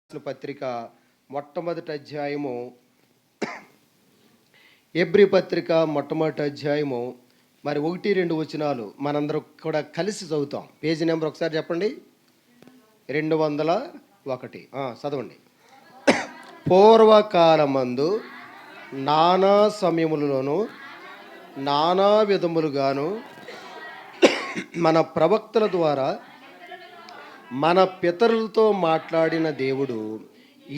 పత్రిక మొట్టమొదటి అధ్యాయము, ఎబ్రీ పత్రిక మొట్టమొదటి అధ్యాయము మరి 1-2 వచనాలు మనందరం కూడా కలిసి చదువుతాం. పేజీ నెంబర్ ఒకసారి చెప్పండి. 201 చదవండి. పూర్వకాలమందు నానా సమయములలోను నానా విధములుగాను మన ప్రవక్తల ద్వారా మన పితరులతో మాట్లాడిన దేవుడు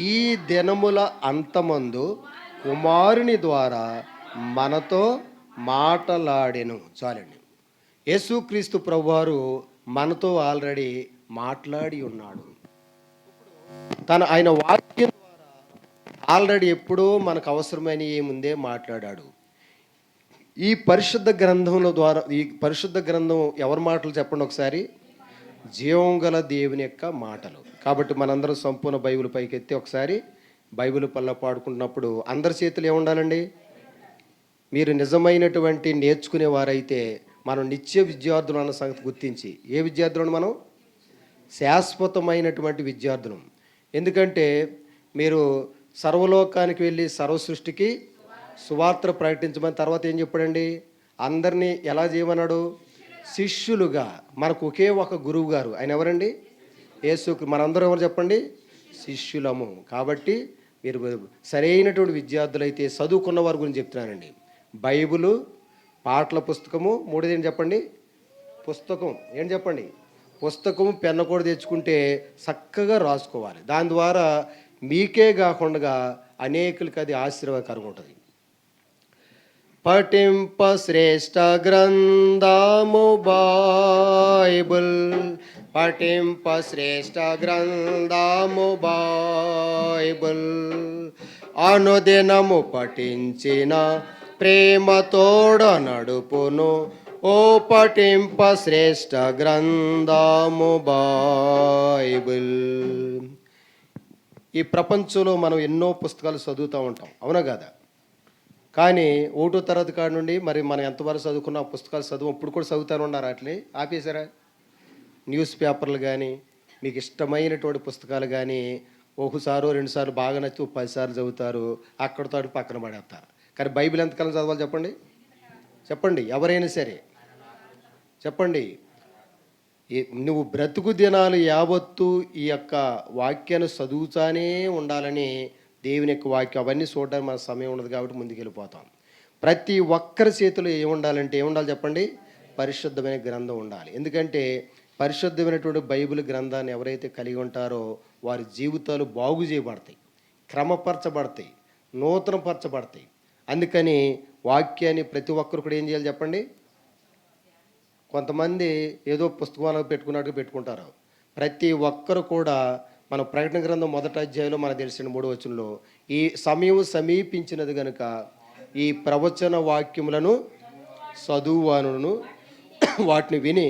ఈ దినముల అంతమందు కుమారుని ద్వారా మనతో మాట్లాడెను. చాలండి. యేసుక్రీస్తు ప్రభువారు మనతో ఆల్రెడీ మాట్లాడి ఉన్నాడు. ఆయన వాక్యం ద్వారా ఆల్రెడీ ఎప్పుడో మనకు అవసరమైన ముందే మాట్లాడాడు. ఈ పరిశుద్ధ గ్రంథం ఎవరి మాటలు చెప్పండి ఒకసారి. జీవం గల దేవుని యొక్క మాటలు. కాబట్టి మనందరం సంపూర్ణ బైబిల్ పైకెత్తి ఒకసారి బైబిల్ పల్ల పాడుకుంటున్నప్పుడు అందరి చేతులు ఏముండాలండి? మీరు నిజమైనటువంటి నేర్చుకునేవారైతే మనం నిత్య విద్యార్థులు అన్న సంగతి గుర్తించి, ఏ విద్యార్థులను మనం? శాశ్వతమైనటువంటి విద్యార్థులు. ఎందుకంటే మీరు సర్వలోకానికి వెళ్ళి సర్వ సృష్టికి సువార్త ప్రకటించమని తర్వాత ఏం చెప్పాడండి? అందరినీ ఎలా చేయమన్నాడు? శిష్యులుగా. మనకు ఒకే ఒక గురువు గారు, ఆయన ఎవరండి? యేసు. మనందరం ఎవరు చెప్పండి? శిష్యులము. కాబట్టి మీరు సరైనటువంటి విద్యార్థులైతే చదువుకున్న వారి గురించి చెప్తున్నానండి. బైబిలు, పాటల పుస్తకము, మూడోది చెప్పండి? పుస్తకం. ఏంటి చెప్పండి? పుస్తకం, పెన్ను కూడా తెచ్చుకుంటే చక్కగా రాసుకోవాలి. దాని ద్వారా మీకే కాకుండా అనేకులకి అది ఆశీర్వాదకరంగా ఉంటుంది. పఠింప శ్రేష్ఠ గ్రంథము బైబిల్, పఠింప శ్రేష్ఠ గ్రంథము బైబిల్, అనుదినము పఠించిన ప్రేమతోడ నడుపును ఓ పఠింప శ్రేష్ఠ గ్రంథము బైబిల్. ఈ ప్రపంచంలో మనం ఎన్నో పుస్తకాలు చదువుతూ ఉంటాం, అవునా కదా? కానీ 1వ తరగతి కాడి నుండి మరి మనం ఎంతవరకు చదువుకున్న పుస్తకాలు ఇప్పుడు కూడా చదువుతాను ఉన్నారు. అట్లే ఆపేశారా? న్యూస్ పేపర్లు కానీ, మీకు ఇష్టమైనటువంటి పుస్తకాలు కానీ ఒకసారో 2 సార్లు బాగా నచ్చి 10 సార్లు చదువుతారు, అక్కడితో పక్కన పడేస్తారు. కానీ బైబిల్ ఎంతకాలం చదవాలి చెప్పండి? చెప్పండి, ఎవరైనా సరే చెప్పండి. నువ్వు బ్రతుకు దినాలు యావత్తు ఈ యొక్క వాక్యాన్ని చదువుతానే ఉండాలని దేవుని యొక్క వాక్యం. అవన్నీ చూడడానికి మన సమయం ఉండదు కాబట్టి ముందుకెళ్ళిపోతాం. ప్రతి ఒక్కరి చేతిలో ఏముండాలంటే ఏముండాలి చెప్పండి? పరిశుద్ధమైన గ్రంథం ఉండాలి. ఎందుకంటే పరిశుద్ధమైనటువంటి బైబిల్ గ్రంథాన్ని ఎవరైతే కలిగి ఉంటారో వారి జీవితాలు బాగు చేయబడతాయి, క్రమపరచబడతాయి, నూతనపరచబడతాయి. అందుకని వాక్యాన్ని ప్రతి ఒక్కరు కూడా ఏం చేయాలి చెప్పండి? కొంతమంది ఏదో పుస్తకాలు పెట్టుకున్నట్టుగా పెట్టుకుంటారు. ప్రతి ఒక్కరు కూడా మన ప్రకటన గ్రంథం 1వ అధ్యాయంలో మనకు తెలిసిన 3వ వచనంలో ఈ సమయం సమీపించినది కనుక ఈ ప్రవచన వాక్యములను చదువువానును వాటిని విని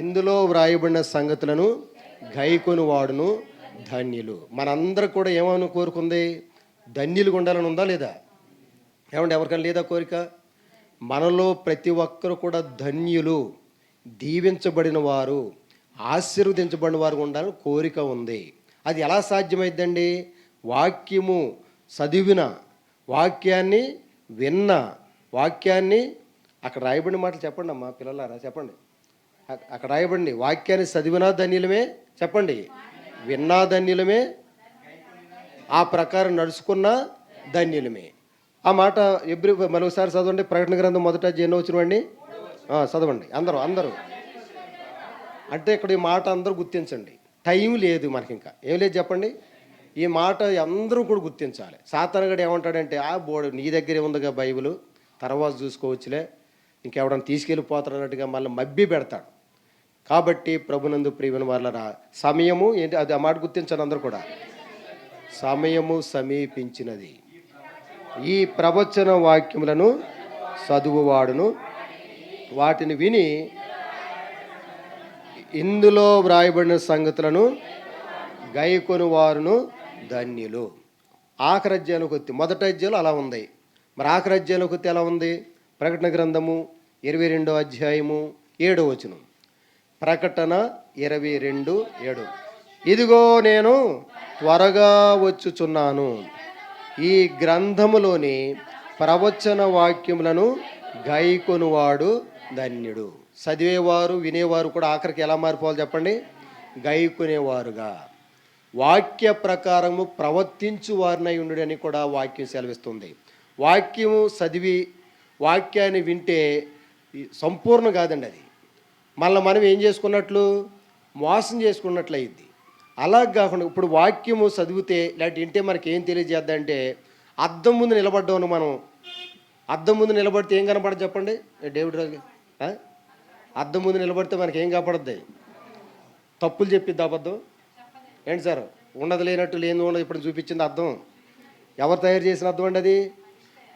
ఇందులో వ్రాయబడిన సంగతులను గైకొని వాడును ధన్యులు. మనందరూ కూడా ఏమని కోరుకుంది? ధన్యులుగా ఉండాలని ఉందా లేదా? ఏమంటే ఎవరికైనా లేదా కోరిక? మనలో ప్రతి ఒక్కరు కూడా ధన్యులు, దీవించబడిన వారు, ఆశీర్వదించబడిన వారు ఉండాలని కోరిక ఉంది. అది ఎలా సాధ్యమైందండి? వాక్యము చదివిన, వాక్యాన్ని విన్న, వాక్యాన్ని అక్కడ రాయబడిన మాటలు చెప్పండి అమ్మా పిల్లలారా, చెప్పండి. అక్కడ రాయబడింది వాక్యాన్ని చదివినా ధన్యులమే, చెప్పండి, విన్నా ధన్యులమే, ఆ ప్రకారం నడుచుకున్న ధన్యులమే. ఆ మాట మరోసారి చదవండి. ప్రకటన గ్రంథం 1వ అధ్యాయం ఎన్నో వచనమండి? చదవండి అందరూ. అంటే ఇక్కడ ఈ మాట అందరూ గుర్తించండి. టైం లేదు మనకి, ఇంకా ఏం లేదు చెప్పండి. ఈ మాట అందరూ కూడా గుర్తించాలి. సాతానుగాడు ఏమంటాడంటే, బోర్డు నీ దగ్గరే ఉందిగా బైబిల్, తర్వాత చూసుకోవచ్చులే, ఇంకెవడన్నా తీసుకెళ్ళిపోతాడన్నట్టుగా మళ్ళీ మబ్బి పెడతాడు. కాబట్టి ప్రభునందు ప్రియమైన వాళ్ళరా, సమయము ఏంటి? అది ఆ మాట గుర్తించండి అందరూ కూడా. సమయము సమీపించినది. ఈ ప్రవచన వాక్యములను చదువువాడును వాటిని విని ఇందులో వ్రాయబడిన సంగతులను గైకొని వారును ధన్యులు. ఆఖరి అధ్యాయంలోకి వస్తే 1వ అధ్యాయంలో అలా ఉంది. మరి ఆఖరి అధ్యాయంలోకి వస్తే ఎలా ఉంది? ప్రకటన గ్రంథము 22వ అధ్యాయము 7వ వచనం. ప్రకటన 22:7. ఇదిగో నేను త్వరగా వచ్చుచున్నాను. ఈ గ్రంథములోని ప్రవచన వాక్యములను గైకొనువాడు ధన్యుడు. చదివేవారు వినేవారు కూడా ఆఖరికి ఎలా మారిపోవాలి చెప్పండి? గైకొనేవారుగా, వాక్య ప్రకారము ప్రవర్తించు వారినై ఉండు అని కూడా వాక్యం సెలవిస్తుంది. వాక్యము చదివి వాక్యాన్ని వింటే సంపూర్ణ కాదండి అది. మళ్ళీ మనం ఏం చేసుకున్నట్లు? మోసం చేసుకున్నట్లు అయింది. అలా కాకుండా ఇప్పుడు వాక్యము చదివితే లేకపోతే వింటే మనకి ఏం తెలియజేద్దంటే, అద్దం ముందు నిలబడ్డాను మనం. అద్దం ముందు నిలబడితే ఏం కనపడదు చెప్పండి? డేవిడ్ రాజు అద్దం ముందు నిలబడితే మనకి ఏం కనపడద్ది? తప్పులు చెప్పిద్ది అబద్ధం. ఏంటి సార్? ఉన్నది లేనట్టు లేని ఉన్నది ఇప్పుడు చూపించింది అర్థం. ఎవరు తయారు చేసిన అర్థం అండి అది?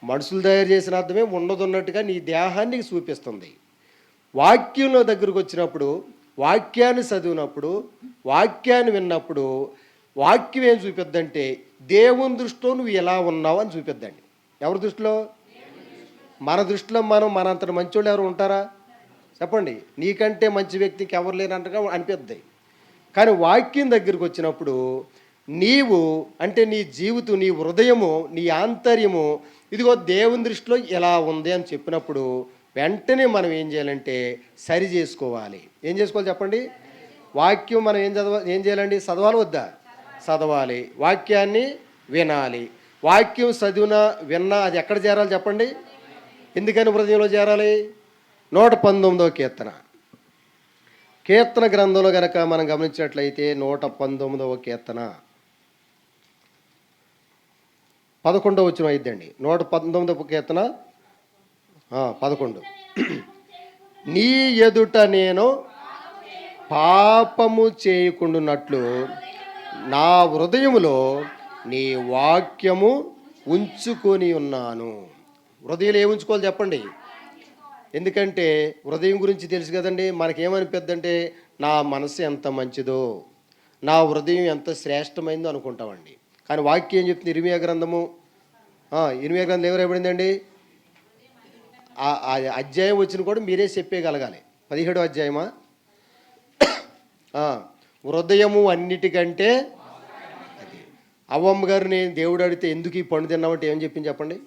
మనుషులు తయారు చేసిన అర్థమే ఉన్నది ఉన్నట్టుగా నీ దేహాన్ని చూపిస్తుంది. వాక్యంలో దగ్గరకు వచ్చినప్పుడు, వాక్యాన్ని చదివినప్పుడు, వాక్యాన్ని విన్నప్పుడు వాక్యం ఏం చూపిద్దంటే దేవుని దృష్టిలో నువ్వు ఎలా ఉన్నావు అని చూపిద్దండి. ఎవరి దృష్టిలో? మన దృష్టిలో మనం మనంతటి మంచోళ్ళు ఎవరు ఉంటారా చెప్పండి? నీకంటే మంచి వ్యక్తికి ఎవరు లేనంతగా అనిపిద్ది. కానీ వాక్యం దగ్గరికి వచ్చినప్పుడు నీవు అంటే నీ జీవితం, నీ హృదయము, నీ ఆంతర్యము ఇదిగో దేవుని దృష్టిలో ఎలా ఉంది అని చెప్పినప్పుడు వెంటనే మనం ఏం చేయాలంటే సరి చేసుకోవాలి. ఏం చేసుకోవాలి చెప్పండి? వాక్యం మనం ఏం చేయాలండి? చదవాలి వద్దా? చదవాలి. వాక్యాన్ని వినాలి. వాక్యం చదివినా విన్నా అది ఎక్కడ చేరాలి చెప్పండి? ఎందుకని హృదయంలో చేరాలి? 119వ కీర్తన. కీర్తన గ్రంథంలో కనుక మనం గమనించినట్లయితే 119వ కీర్తన 11వ వచనం అయిద్దండి. 119వ కీర్తన 11. నీ ఎదుట నేను పాపము చేయకుండానట్లు నా హృదయములో నీ వాక్యము ఉంచుకొని ఉన్నాను. హృదయంలో ఏమి ఉంచుకోవాలి చెప్పండి? ఎందుకంటే హృదయం గురించి తెలుసు కదండి. మనకేమనిపిద్దంటే నా మనసు ఎంత మంచిదో, నా హృదయం ఎంత శ్రేష్టమైందో అనుకుంటామండి. కానీ వాక్యం ఏం చెప్తుంది? ఇర్మియా గ్రంథము ఇర్మియా గ్రంథం ఎవరు ఇవ్వబడిందండి? అధ్యాయం వచ్చిన కూడా మీరే చెప్పేయగలగాలి. 17వ అధ్యాయమా? హృదయము అన్నిటికంటే అది. అవ్వమ్మ గారిని దేవుడు అడిగితే ఎందుకు ఈ పండు తిన్నామంటే ఏం చెప్పింది చెప్పండి?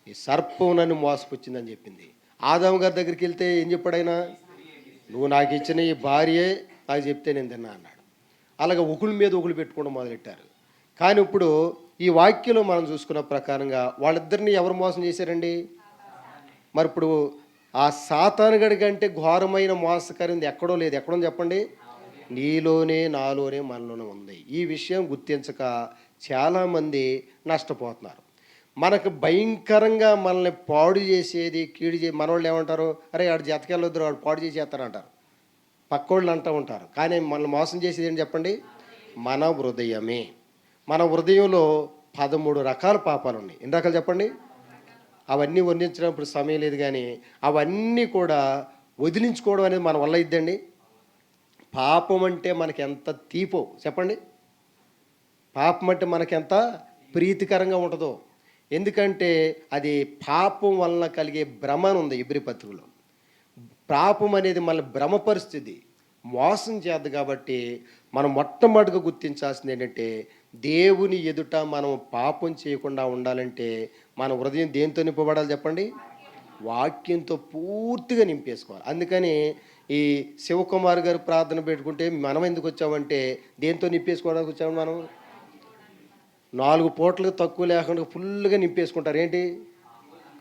ఈ సర్పం నన్ను మోసపుచ్చిందని చెప్పింది. ఆదాము గారి దగ్గరికి వెళ్తే ఏం చెప్పాడు ఆయన? నువ్వు నాకు ఇచ్చిన ఈ భార్యే నాకు చెప్తే నేను తిన్నా అన్నాడు. అలాగే ఒకళ్ళ మీద ఒకళ్ళు పెట్టుకోవడం మొదలెట్టారు. కానీ ఇప్పుడు ఈ వాక్యంలో మనం చూసుకున్న ప్రకారంగా వాళ్ళిద్దరిని ఎవరు మోసం చేశారండి? మరి ఇప్పుడు ఆ సాతానుగడి కంటే ఘోరమైన మోసకరింది ఎక్కడో లేదు. ఎక్కడో చెప్పండి? నీలోనే, నాలోనే, మనలోనే ఉంది. ఈ విషయం గుర్తించక చాలామంది నష్టపోతున్నారు. మనకు భయంకరంగా మనల్ని పాడు చేసేది, కీడు మనోళ్ళు ఏమంటారు? అరే ఆడు జతకెళ్ళొద్దు, వాడు పాడు చేసేస్తారంటారు. పక్కోళ్ళు అంటూ ఉంటారు. కానీ మనల్ని మోసం చేసేది ఏంటి చెప్పండి? మన హృదయమే. మన హృదయంలో 13 రకాల పాపాలు ఉన్నాయి. ఎన్ని రకాలు చెప్పండి? అవన్నీ వర్ణించినప్పుడు సమయం లేదు. కానీ అవన్నీ కూడా వదిలించుకోవడం అనేది మన వల్ల ఇద్దండి. పాపం అంటే మనకి ఎంత తీపో చెప్పండి? పాపం అంటే మనకెంత ప్రీతికరంగా ఉంటుందో. ఎందుకంటే అది పాపం వలన కలిగే భ్రమ ఉంది. ఇబ్రీ పత్రికలో పాపం అనేది మన భ్రమ పరిస్థితి, మోసం చేద్దు. కాబట్టి మనం మొట్టమొదటిగా గుర్తించాల్సింది ఏంటంటే దేవుని ఎదుట మనం పాపం చేయకుండా ఉండాలంటే మన హృదయం దేంతో నింపబడాలి చెప్పండి? వాక్యంతో పూర్తిగా నింపేసుకోవాలి. అందుకని ఈ శివకుమార్ గారు ప్రార్థన పెట్టుకుంటే మనం ఎందుకు వచ్చామంటే దేంతో నింపేసుకోవడానికి వచ్చాము? మనం 4 పూటలకు తక్కువ లేకుండా ఫుల్గా నింపేసుకుంటారు. ఏంటి?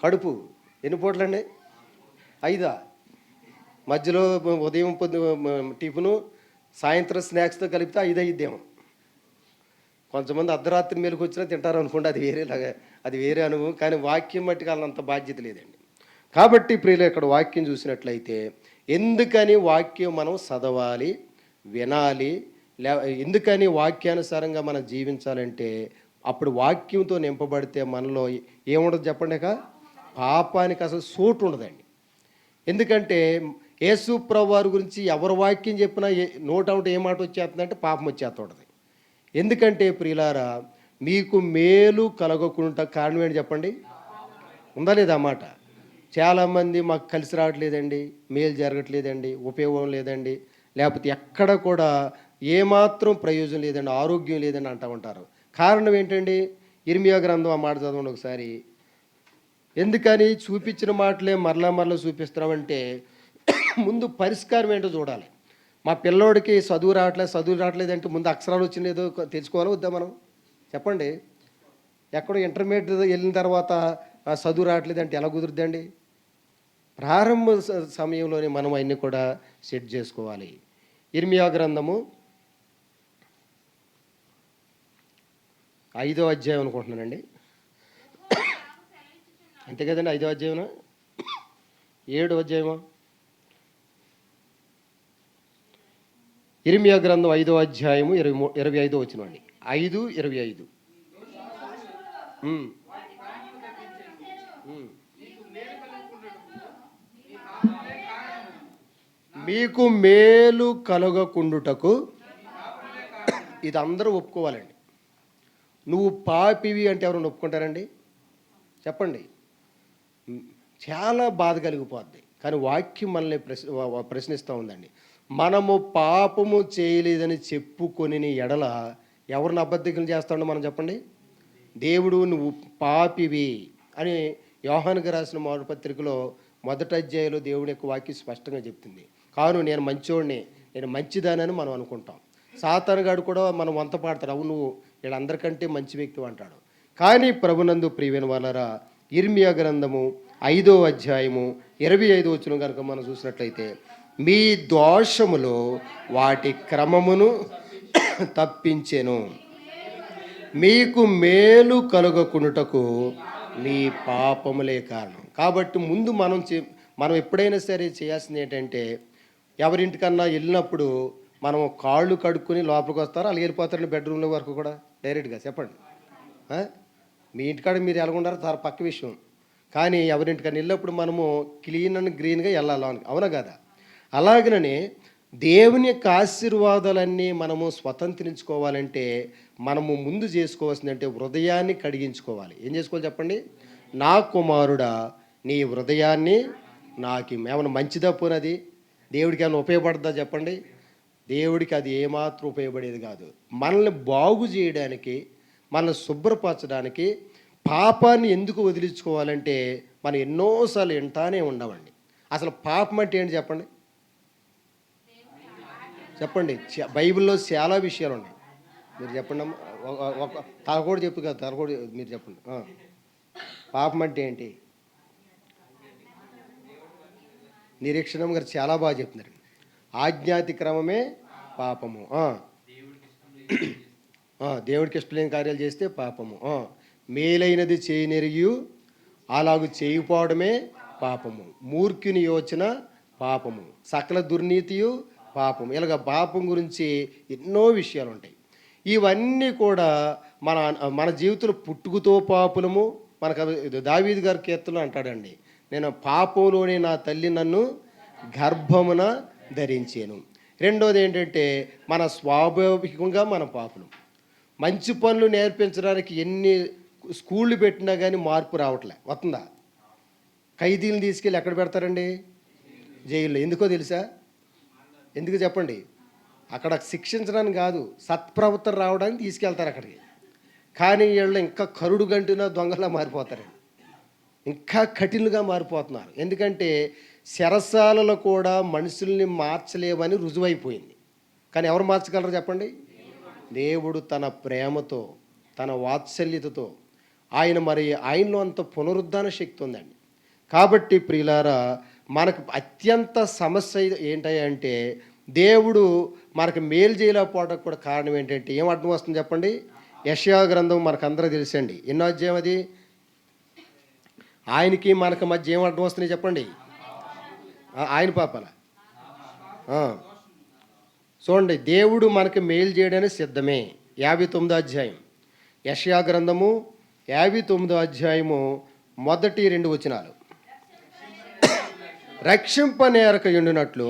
కడుపు. ఎన్ని పూటలండి? 5. మధ్యలో ఉదయం టిఫిను, సాయంత్రం స్నాక్స్తో కలిపితే 5 అయిద్దేమో. కొంతమంది అర్ధరాత్రి మేలుకు వచ్చినా తింటారు అనుకోండి, అది వేరే అనుభవం. కానీ వాక్యం మట్టుకు వాళ్ళంత బాధ్యత లేదండి. కాబట్టి ప్రియులు ఇక్కడ వాక్యం చూసినట్లయితే ఎందుకని వాక్యం మనం చదవాలి, వినాలి, ఎందుకని వాక్యానుసారంగా మనం జీవించాలంటే అప్పుడు వాక్యంతో నింపబడితే మనలో ఏముండదు చెప్పండి? పాపానికి అసలు చోటు ఉండదండి. ఎందుకంటే యేసు ప్రభువు వారి గురించి ఎవరు వాక్యం చెప్పినా నోటౌట్ ఏ మాట వచ్చేస్తుందంటే పాపం వచ్చేస్తుంటుంది. ఎందుకంటే ప్రియులారా, మీకు మేలు కలగకుండా కారణం ఏంటి చెప్పండి? ఉందా లేదా మాట? చాలామంది మాకు కలిసి రావట్లేదండి, మేలు జరగట్లేదండి, ఉపయోగం లేదండి, లేకపోతే ఎక్కడ కూడా ఏమాత్రం ప్రయోజనం లేదండి, ఆరోగ్యం లేదని అంటూ ఉంటారు. కారణం ఏంటండి? ఇర్మియా గ్రంథం ఆ మాట చదవండి ఒకసారి. ఎందుకని చూపించిన మాటలే మరలా మరలా చూపిస్తున్నామంటే ముందు పరిష్కారం ఏంటో చూడాలి. మా పిల్లోడికి చదువు రావట్లేదంటే ముందు అక్షరాలు వచ్చినదో తెలుసుకోవాలా వద్దా మనం? చెప్పండి. ఎక్కడో ఇంటర్మీడియట్ వెళ్ళిన తర్వాత చదువు రావట్లేదంటే ఎలా కుదురుద్దండి? ప్రారంభ సమయంలోనే మనం అన్నీ కూడా సెట్ చేసుకోవాలి. ఇర్మియా గ్రంథము 5వ అధ్యాయం అనుకుంటున్నానండి. అంతే కదండి, 5వ అధ్యాయమా 7వ అధ్యాయమా? ఇర్మియా గ్రంథం 5వ అధ్యాయము 25వ వచనం అండి. 5:25. మీకు మేలు కలగకుండుటకు, ఇది అందరూ ఒప్పుకోవాలండి. నువ్వు పాపివి అంటే ఎవరైనా ఒప్పుకుంటారండి? చెప్పండి. చాలా బాధ కలిగిపోద్ది. కానీ వాక్యం మనల్ని ప్రశ్నిస్తూ ఉందండి. మనము పాపము చేయలేదని చెప్పుకొని ఎడల ఎవరిని అబద్ధికులు చేస్తాడో మనం చెప్పండి. దేవుడు నువ్వు పాపివి అని యోహానుకు రాసిన మొదటి పత్రికలో 1వ అధ్యాయంలో దేవుని యొక్క వాక్యం స్పష్టంగా చెప్తుంది. కాను నేను మంచోడిని, నేను మంచిదానని మనం అనుకుంటాం. సాతానుగాడు కూడా మనం వంత పాడతాడు, అవును నువ్వు వీళ్ళందరికంటే మంచి వ్యక్తి అంటాడు. కానీ ప్రభునందు ప్రియమైన వాళ్ళరా, ఇర్మియా గ్రంథము 5వ అధ్యాయము 25వ వచనం కనుక మనం చూసినట్లయితే, మీ దోషములో వాటి క్రమమును తప్పించెను, మీకు మేలు కలుగకునుటకు మీ పాపములే కారణం. కాబట్టి ముందు మనం ఎప్పుడైనా సరే చేయాల్సింది ఏంటంటే, ఎవరింటికన్నా వెళ్ళినప్పుడు మనం కాళ్ళు కడుక్కొని లోపలికి వస్తారో అలాగే వెళ్ళిపోతారండి బెడ్రూమ్లో వరకు కూడా డైరెక్ట్గా. చెప్పండి. మీ ఇంటికాడ మీరు ఎలాగుండారో చాలా పక్క విషయం. కానీ ఎవరింటికన్నా వెళ్ళినప్పుడు మనము క్లీన్ అండ్ గ్రీన్గా వెళ్ళాలి, అవునా కదా? అలాగనే దేవుని యొక్క ఆశీర్వాదాలన్నీ మనము స్వతంత్రించుకోవాలంటే మనము ముందు చేసుకోవాల్సిందంటే హృదయాన్ని కడిగించుకోవాలి. ఏం చేసుకోవాలి చెప్పండి? నా కుమారుడా, నీ హృదయాన్ని నాకు ఏమైనా మంచిదా పోనది? దేవుడికి ఏమైనా ఉపయోగపడుతుందా చెప్పండి? దేవుడికి అది ఏమాత్రం ఉపయోగపడేది కాదు. మనల్ని బాగు చేయడానికి, మనల్ని శుభ్రపరచడానికి పాపాన్ని ఎందుకు వదిలించుకోవాలంటే మనం ఎన్నోసార్లు వింటానే ఉండమండి. అసలు పాపం అంటే ఏంటి చెప్పండి? చెప్పండి. బైబిల్లో చాలా విషయాలు ఉన్నాయి. మీరు చెప్పండి అమ్మ. ఒక తలకోడు చెప్పు కదా, తలకోడు మీరు చెప్పండి. పాపం అంటే ఏంటి? నిరీక్షణం గారు చాలా బాగా చెప్తున్నారు. ఆజ్ఞాతిక్రమమే పాపము. దేవుడికి ఇష్టలేని కార్యాలు చేస్తే పాపము. మేలైనది చేయనెరిగి అలాగూ చేయకపోవడమే పాపము. మూర్ఖుని యోచన పాపము, సకల దుర్నీతియు పాపం. ఇలాగ పాపం గురించి ఎన్నో విషయాలు ఉంటాయి. ఇవన్నీ కూడా మన జీవితంలో పుట్టుకతో పాపులము. మనకు దావీదు గారి కీర్తనలో అంటాడండి, నేను పాపంలోనే నా తల్లి నన్ను గర్భమున ధరించాను. రెండోది ఏంటంటే మన స్వాభావికంగా మన పాపలు. మంచి పనులు నేర్పించడానికి ఎన్ని స్కూళ్ళు పెట్టినా కానీ మార్పు రావట్లే. వస్తుందా? ఖైదీలను తీసుకెళ్ళి ఎక్కడ పెడతారండి? జైల్లో. ఎందుకో తెలుసా? ఎందుకు చెప్పండి? అక్కడ శిక్షించడానికి కాదు, సత్ప్రవర్తన రావడానికి తీసుకెళ్తారు అక్కడికి. కానీ వీళ్ళు ఇంకా కరుడు గంటున దొంగలా మారిపోతారండి, ఇంకా కఠినంగా మారిపోతున్నారు. ఎందుకంటే శరసాలలో కూడా మనుషుల్ని మార్చలేవని రుజువైపోయింది. కానీ ఎవరు మార్చగలరు చెప్పండి? దేవుడు తన ప్రేమతో, తన వాత్సల్యతతో ఆయనలో అంత పునరుద్ధాన శక్తి ఉందండి. కాబట్టి ప్రియులారా, మనకు అత్యంత సమస్య ఏంటంటే దేవుడు మనకు మేలు చేయలేకపోవడానికి కూడా కారణం ఏంటంటే ఏం అడ్డం వస్తుంది చెప్పండి? యెషయా గ్రంథం మనకు అందరూ తెలుసండి. ఎన్నో అధ్యాయం అది? ఆయనకి మనకు మధ్య ఏం అడ్డం వస్తున్నాయి చెప్పండి? ఆయన పాపాల. చూడండి, దేవుడు మనకి మేలు చేయడానికి సిద్ధమే. 59వ అధ్యాయం యెషయా గ్రంథము 59వ అధ్యాయము 1-2 వచనాలు. రక్షింపనేరక ఎండునట్లు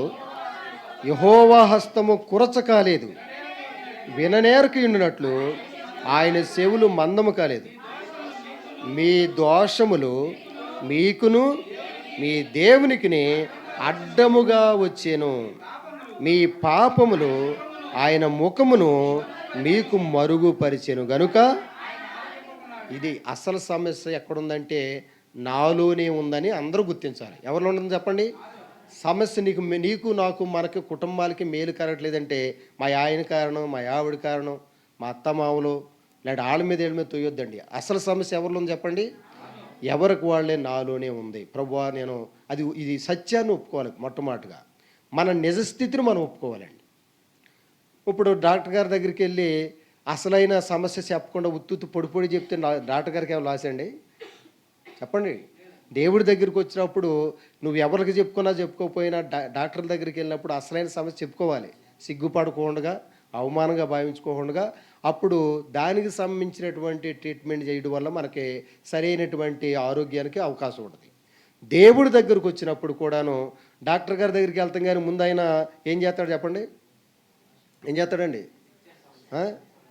యెహోవా హస్తము కురచ కాలేదు, విననేరక ఎండునట్లు ఆయన చెవులు మందము కాలేదు. మీ దోషములు మీకును మీ దేవునికిని అడ్డముగా వచ్చేను, మీ పాపములు ఆయన ముఖమును మీకు మరుగుపరిచెను గనుక. ఇది అసలు సమస్య ఎక్కడుందంటే నాలోనే ఉందని అందరూ గుర్తించాలి. ఎవరిలో ఉందని చెప్పండి? సమస్య నీకు నాకు మనకి కుటుంబాలకి మేలు కలగట్లేదంటే మా ఆయన కారణం, మా ఆవిడ కారణం, మా అత్తమామలు, లేదంటే వాళ్ళ మీద వీళ్ళ మీద తొయ్యొద్దండి. అసలు సమస్య ఎవరిలో ఉంది చెప్పండి? ఎవరికి వాళ్ళే నాలోనే ఉంది. ప్రభువా నేను ఇది సత్యాన్ని ఒప్పుకోవాలి. మొట్టమొదటిగా మన నిజస్థితిని మనం ఒప్పుకోవాలండి. ఇప్పుడు డాక్టర్ గారి దగ్గరికి వెళ్ళి అసలైన సమస్య చెప్పకుండా ఉత్తుత్తు పొడి పొడి చెప్తే డాక్టర్ గారికి ఏమైనా లాస్ అండి? చెప్పండి. దేవుడి దగ్గరికి వచ్చినప్పుడు నువ్వు ఎవరికి చెప్పుకున్నా చెప్పుకోకపోయినా డాక్టర్ల దగ్గరికి వెళ్ళినప్పుడు అసలైన సమస్య చెప్పుకోవాలి. సిగ్గుపడకుండా, అవమానంగా భావించుకోకుండా. అప్పుడు దానికి సంబంధించినటువంటి ట్రీట్మెంట్ చేయడం వల్ల మనకి సరైనటువంటి ఆరోగ్యానికి అవకాశం ఉంటుంది. దేవుడి దగ్గరకు వచ్చినప్పుడు కూడాను డాక్టర్ గారి దగ్గరికి వెళ్తాం కానీ ముందు ఆయన ఏం చేస్తాడు చెప్పండి? ఏం చేస్తాడండి?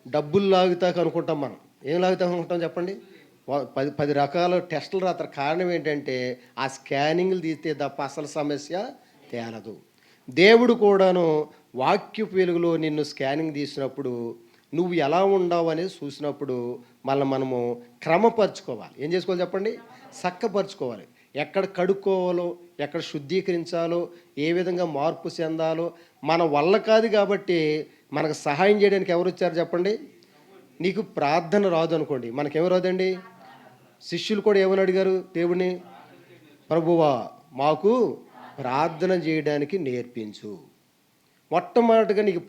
డబ్బులు లాగుతాక అనుకుంటాం మనం. ఏం లాగుతాక అనుకుంటాం చెప్పండి? 10 రకాల టెస్టులు రాత్ర. కారణం ఏంటంటే ఆ స్కానింగ్లు తీస్తే తప్ప అసలు సమస్య తేలదు. దేవుడు కూడాను వాక్యపు వెలుగులో నిన్ను స్కానింగ్ తీసినప్పుడు నువ్వు ఎలా ఉండవు అనేది చూసినప్పుడు మనము క్రమపరుచుకోవాలి. ఏం చేసుకోవాలి చెప్పండి? చక్కపరుచుకోవాలి. ఎక్కడ కడుక్కోవాలో, ఎక్కడ శుద్ధీకరించాలో, ఏ విధంగా మార్పు చెందాలో మన వల్ల కాదు. కాబట్టి మనకు సహాయం చేయడానికి ఎవరు వచ్చారు చెప్పండి? నీకు ప్రార్థన రాదు అనుకోండి, మనకేమో రాదండి. శిష్యులు కూడా ఏమని అడిగారు దేవుడిని? ప్రభువా మాకు ప్రార్థన చేయడానికి నేర్పించు. మొట్టమొదటిగా నీకు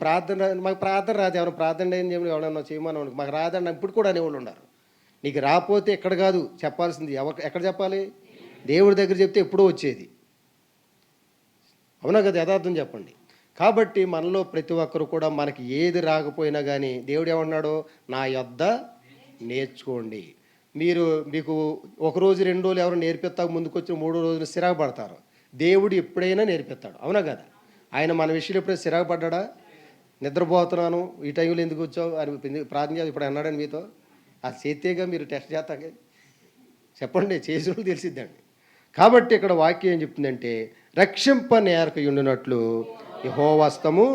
మాకు ప్రార్థన రాదు. ఎవరైనా ప్రార్థన ఏం చేయమని ఎవరన్నా చేయమని మాకు రాదని ఇప్పుడు కూడా అనేవాళ్ళు ఉన్నారు. నీకు రాకపోతే ఎక్కడ కాదు చెప్పాల్సింది, ఎక్కడ చెప్పాలి? దేవుడి దగ్గర చెప్తే ఎప్పుడో వచ్చేది. అవునా కదా? యథార్థం చెప్పండి. కాబట్టి మనలో ప్రతి ఒక్కరు కూడా మనకి ఏది రాకపోయినా కానీ దేవుడు ఏమన్నాడో నా యొద్ద నేర్చుకోండి. మీకు ఒకరోజు 2 రోజులు ఎవరు నేర్పిస్తాక ముందుకు వచ్చి 3వ రోజున సిరాకు పడతారు. దేవుడు ఎప్పుడైనా నేర్పిస్తాడు. అవునా కదా? ఆయన మన విషయంలో ఎప్పుడైనా సిరాకు పడ్డా? నిద్రపోతున్నాను ఈ టైంలో ఎందుకు వచ్చావు అని ప్రార్థన చేసి ఇప్పుడు అన్నాడని మీతో? ఆ చేతేగా మీరు టెస్ట్ చేస్తాక చెప్పండి, చేసిన వాళ్ళు తెలిసిద్దండి. కాబట్టి ఇక్కడ వాక్యం ఏం చెప్తుందంటే రక్షింప నేరకయుండునట్లు యెహోవా హస్తము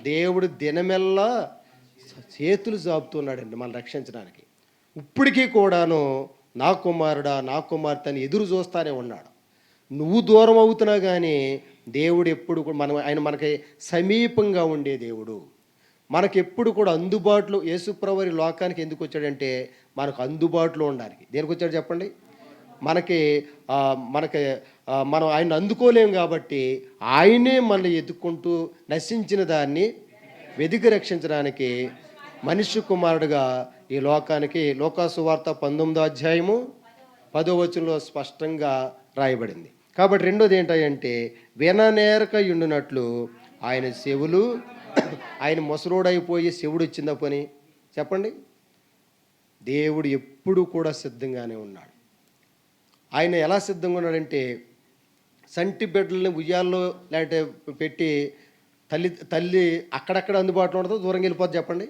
దేవుడు దినమెల్లా చేతులు జాపుతున్నాడండి మనం రక్షించడానికి. ఇప్పటికీ కూడాను నా కుమారుడా నా కుమార్తె అని ఎదురు చూస్తానే ఉన్నాడు. నువ్వు దూరం అవుతున్నా కానీ దేవుడు ఎప్పుడు ఆయన మనకి సమీపంగా ఉండే దేవుడు. మనకెప్పుడు కూడా అందుబాటులో. యేసుప్రభువు లోకానికి ఎందుకు వచ్చాడంటే మనకు అందుబాటులో ఉండడానికి. దేనికి వచ్చాడు చెప్పండి? మనకి మనం ఆయన అందుకోలేము కాబట్టి ఆయనే మనల్ని ఎదుక్కుంటూ నశించిన దాన్ని వెదికి రక్షించడానికి మనిషి కుమారుడుగా ఈ లోకానికి లోకాసువార్త 19వ అధ్యాయము 10వ వచనంలో స్పష్టంగా రాయబడింది. కాబట్టి రెండోది ఏంటంటే విననేరకయుండునట్లు ఆయన చెవులు. ఆయన ముసలోడైపోయి చెవుడు వచ్చిందా పని చెప్పండి? దేవుడు ఎప్పుడు కూడా సిద్ధంగానే ఉన్నాడు. ఆయన ఎలా సిద్ధంగా ఉన్నాడంటే సంటి బిడ్డల్ని ఉయ్యాల్లో లేదంటే పెట్టి తల్లి అక్కడక్కడ అందుబాటులో ఉంటుందో దూరంగా వెళ్ళిపోద్ది చెప్పండి?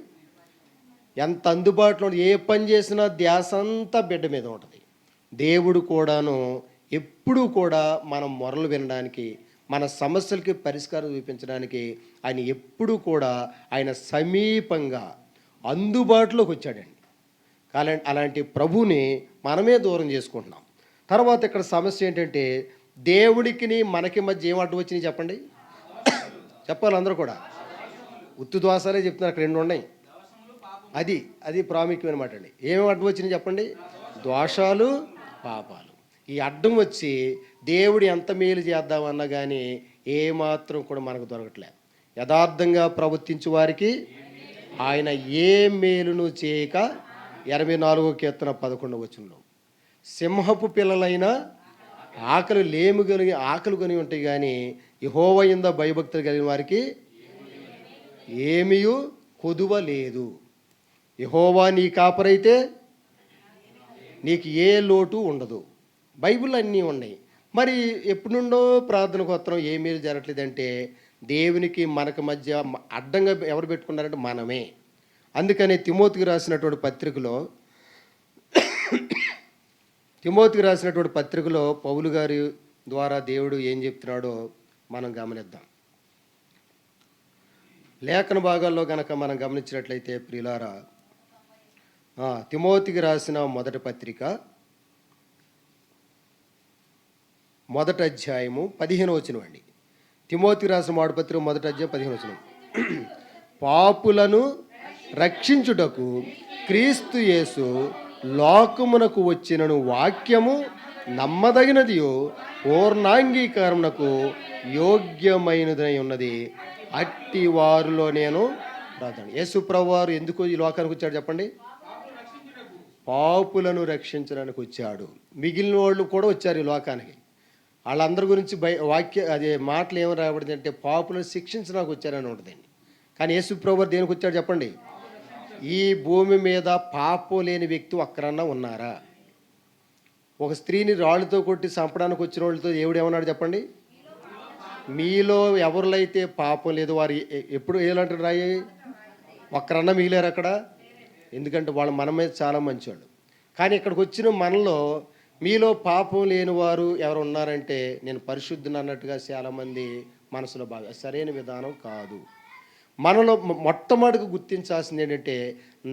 ఎంత అందుబాటులో ఏ పని చేసినా ధ్యాస అంతా బిడ్డ మీద ఉంటుంది. దేవుడు కూడాను ఎప్పుడూ కూడా మనం మొరలు వినడానికి, మన సమస్యలకి పరిష్కారం చూపించడానికి ఆయన ఎప్పుడూ కూడా ఆయన సమీపంగా అందుబాటులోకి వచ్చాడండి. అలాంటి ప్రభువుని మనమే దూరం చేసుకుంటున్నాం. తర్వాత ఇక్కడ సమస్య ఏంటంటే దేవుడికి మనకి మధ్య ఏం అడ్డు వచ్చినాయి చెప్పండి? చెప్పాలి అందరూ కూడా. ఉత్తు దోసాలే చెప్తున్నారు, అక్కడ 2 ఉన్నాయి. అది ప్రాముఖ్యమైన మాట అండి. ఏమేమి అడ్డం వచ్చినాయి చెప్పండి? దోషాలు, పాపాలు. ఈ అడ్డం వచ్చి దేవుడు ఎంత మేలు చేద్దామన్నా కానీ ఏమాత్రం కూడా మనకు దొరకట్లే. యథార్థంగా ప్రవర్తించే వారికి ఆయన ఏ మేలును చేయక 84వ కీర్తన 11వ వచనంలో సింహపు పిల్లలైనా ఆకలి కొని ఉంటాయి కానీ యెహోవా యందు భయభక్తులు కలిగిన వారికి ఏమీ కొదువ లేదు. యెహోవా నీ కాపరైతే నీకు ఏ లోటు ఉండదు. బైబిల్ అన్నీ ఉన్నాయి. మరి ఎప్పటి నుండో ప్రార్థనకు వస్త్రం ఏమీ జరగట్లేదంటే దేవునికి మనకు మధ్య అడ్డంగా ఎవరు పెట్టుకున్నారంటే మనమే. అందుకని తిమోతికి రాసినటువంటి పత్రికలో పౌలు గారి ద్వారా దేవుడు ఏం చెప్తున్నాడో మనం గమనిద్దాం. లేఖన భాగాల్లో గనక మనం గమనించినట్లయితే ప్రియులారా, తిమోతికి రాసిన మొదటి పత్రిక 1వ అధ్యాయము 15వ వచనం అండి. తిమోతికి రాసిన మొదటి పత్రిక 1వ అధ్యాయం 15వ వచనం. పాపులను రక్షించుటకు క్రీస్తు యేసు లోకమునకు వచ్చినను వాక్యము నమ్మదగినదియో పూర్ణాంగీకారమునకు యోగ్యమైనదై ఉన్నది. అట్టి వారిలో నేను రాదాను. యేసు ప్రభువారు ఎందుకు ఈ లోకానికి వచ్చాడు చెప్పండి? పాపులను రక్షించడానికి వచ్చాడు. మిగిలిన వాళ్ళు కూడా వచ్చారు ఈ లోకానికి. వాళ్ళందరి గురించి అదే మాటలు ఏమని రాబడింది అంటే పాపులను శిక్షించడానికి వచ్చారని ఉంటుందండి. కానీ యేసు ప్రభువారు దేనికి వచ్చాడు చెప్పండి? ఈ భూమి మీద పాపం లేని వ్యక్తి ఒక్కరన్నా ఉన్నారా? ఒక స్త్రీని రాళ్ళతో కొట్టి చంపడానికి వచ్చిన వాళ్ళతో దేవుడు ఏమన్నాడు చెప్పండి? మీలో ఎవరిలైతే పాపం లేదు వారు ఎప్పుడు ఏలంటాడు రాయి? ఒక్కరన్నా మిగిలారు అక్కడ. ఎందుకంటే వాళ్ళు మన మీద చాలా మంచివాళ్ళు. కానీ ఇక్కడికి వచ్చిన మనలో మీలో పాపం లేని వారు ఎవరు ఉన్నారంటే నేను పరిశుద్ధుని అన్నట్టుగా చాలామంది మనసులో బాగా సరైన విధానం కాదు. మనలో మొట్టమొదటిగా గుర్తించాల్సింది ఏంటంటే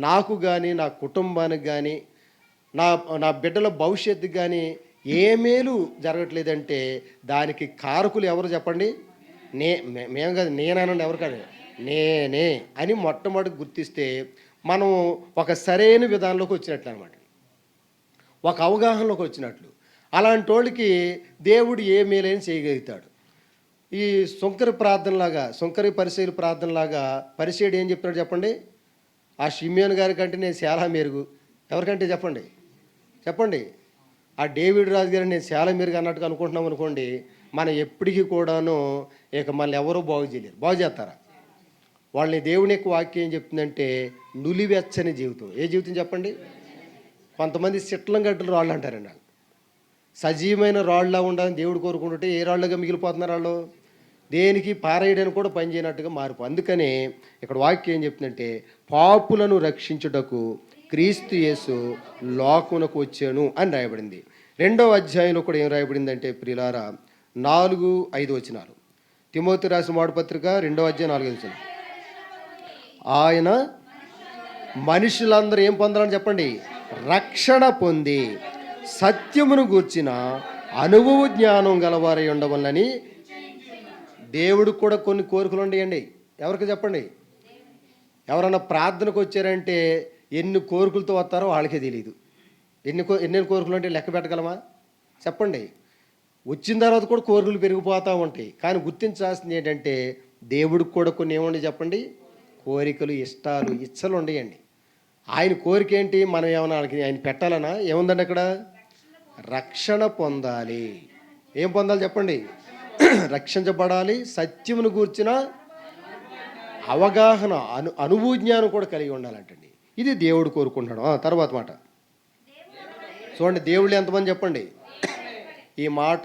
నాకు కానీ నా కుటుంబానికి కానీ నా బిడ్డల భవిష్యత్తుకి కానీ ఏ మేలు జరగట్లేదంటే దానికి కారకులు ఎవరు చెప్పండి? మేము కాదు, నేనండి, ఎవరు కాదు, నేనే అని మొట్టమొదటి గుర్తిస్తే మనం ఒక సరైన విధానంలోకి వచ్చినట్లు అనమాట, ఒక అవగాహనలోకి వచ్చినట్లు. అలాంటి వాళ్ళకి దేవుడు ఏ మేలైనా చేయగలుగుతాడు. ఈ సుంకరి ప్రార్థనలాగా, సుంకరి పరిసయ్యుల ప్రార్థనలాగా పరిసయ్యుడు ఏం చెప్తున్నాడు చెప్పండి? ఆ షిమ్యోను గారి కంటే నేను చాలా మెరుగు. ఎవరికంటే చెప్పండి? ఆ డేవిడ్ రాజు గారిని నేను చాలా మెరుగు అన్నట్టుగా అనుకుంటున్నాం అనుకోండి, మనం ఎప్పటికీ కూడాను ఇక మళ్ళీ ఎవరూ బాగు చేయలేరు. బాగు చేస్తారా? వాళ్ళని దేవుని యొక్క వాక్యం ఏం చెప్తుందంటే నులివెచ్చని జీవితం. ఏ జీవితం చెప్పండి? కొంతమంది సిట్లం గడ్డలు రాళ్ళు అంటారండి. వాళ్ళు సజీవమైన రాళ్ళలా ఉండాలని దేవుడు కోరుకుంటుంటే ఏ రాళ్ళగా మిగిలిపోతున్నారు వాళ్ళు? దేనికి పారేయడానికి కూడా పని చేయనట్టుగా మారిపో. అందుకని ఇక్కడ వాక్యం ఏం చెప్తుందంటే పాపులను రక్షించుటకు క్రీస్తు యేసు లోకమునకు వచ్చాను అని రాయబడింది. 2వ అధ్యాయంలో కూడా ఏం రాయబడిందంటే ప్రియులారా 4-5 వచనాలు. తిమోతి రాసిన మొదటి పత్రిక 2వ అధ్యాయం 4-5 వచనం. ఆయన మనుషులందరూ ఏం పొందాలని చెప్పండి? రక్షణ పొంది సత్యమును గూర్చిన అనుభవ జ్ఞానం గలవారై ఉండవల్లని. దేవుడికి కూడా కొన్ని కోరికలు ఉండేయండి. ఎవరికి చెప్పండి? ఎవరన్నా ప్రార్థనకు వచ్చారంటే ఎన్ని కోరికలతో వస్తారో వాళ్ళకే తెలియదు. ఎన్ని కోరికలు అంటే లెక్క పెట్టగలమా చెప్పండి? వచ్చిన తర్వాత కూడా కోరికలు పెరిగిపోతూ ఉంటాయి. కానీ గుర్తించాల్సింది ఏంటంటే దేవుడికి కూడా కొన్ని ఏముండే చెప్పండి? కోరికలు, ఇష్టాలు, ఇచ్చలు ఉండేయండి. ఆయన కోరిక ఏంటి? మనం ఏమన్నా ఆయన పెట్టాలనా? ఏముందండి అక్కడ? రక్షణ పొందాలి. ఏం పొందాలి చెప్పండి? రక్షించబడాలి, సత్యమును గూర్చిన అవగాహన, అనుభవ జ్ఞానం కూడా కలిగి ఉండాలంటండి. ఇది దేవుడు కోరుకుంటాడు. తర్వాత మాట చూడండి. దేవుళ్ళు ఎంతమంది చెప్పండి? ఈ మాట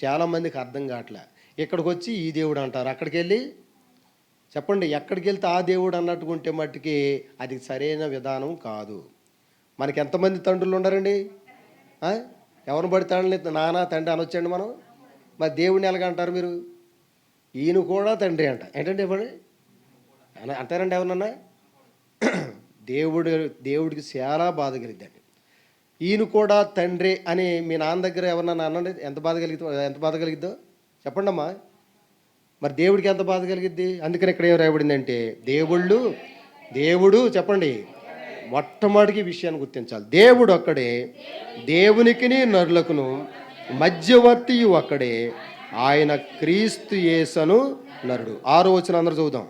చాలా మందికి అర్థం కావట్లే. ఇక్కడికి వచ్చి ఈ దేవుడు అంటారు, అక్కడికి వెళ్ళి చెప్పండి ఎక్కడికి వెళ్తే ఆ దేవుడు అన్నట్టుకుంటే మట్టుకి అది సరైన విధానం కాదు. మనకి ఎంతమంది తండ్రులు ఉన్నారండి? ఎవరిని పడితే నాన్న తండ్రి అనొచ్చండి మనం. మరి దేవుడిని ఎలాగంటారు మీరు? ఈయన కూడా తండ్రి అంట. ఏంటంటే ఇవ్వండి అంటారండి ఎవరన్నా? దేవుడికి చాలా బాధ కలిగిద్దండి. ఈయన కూడా తండ్రి అని మీ నాన్న దగ్గర ఎవరన్నా అనండి, ఎంత బాధ కలిగిద్దో చెప్పండి అమ్మా. మరి దేవుడికి ఎంత బాధ కలిగిద్ది? అందుకని ఇక్కడ ఏం రాయబడిందంటే దేవుడు చెప్పండి మొట్టమొదటి విషయాన్ని గుర్తించాలి. దేవుడు ఒక్కడే, దేవునికిని నరులకును మధ్యవర్తి ఒక్కడే, ఆయన క్రీస్తు యేసును నరుడు. 6వ వచనం అందరూ చదువుదాం.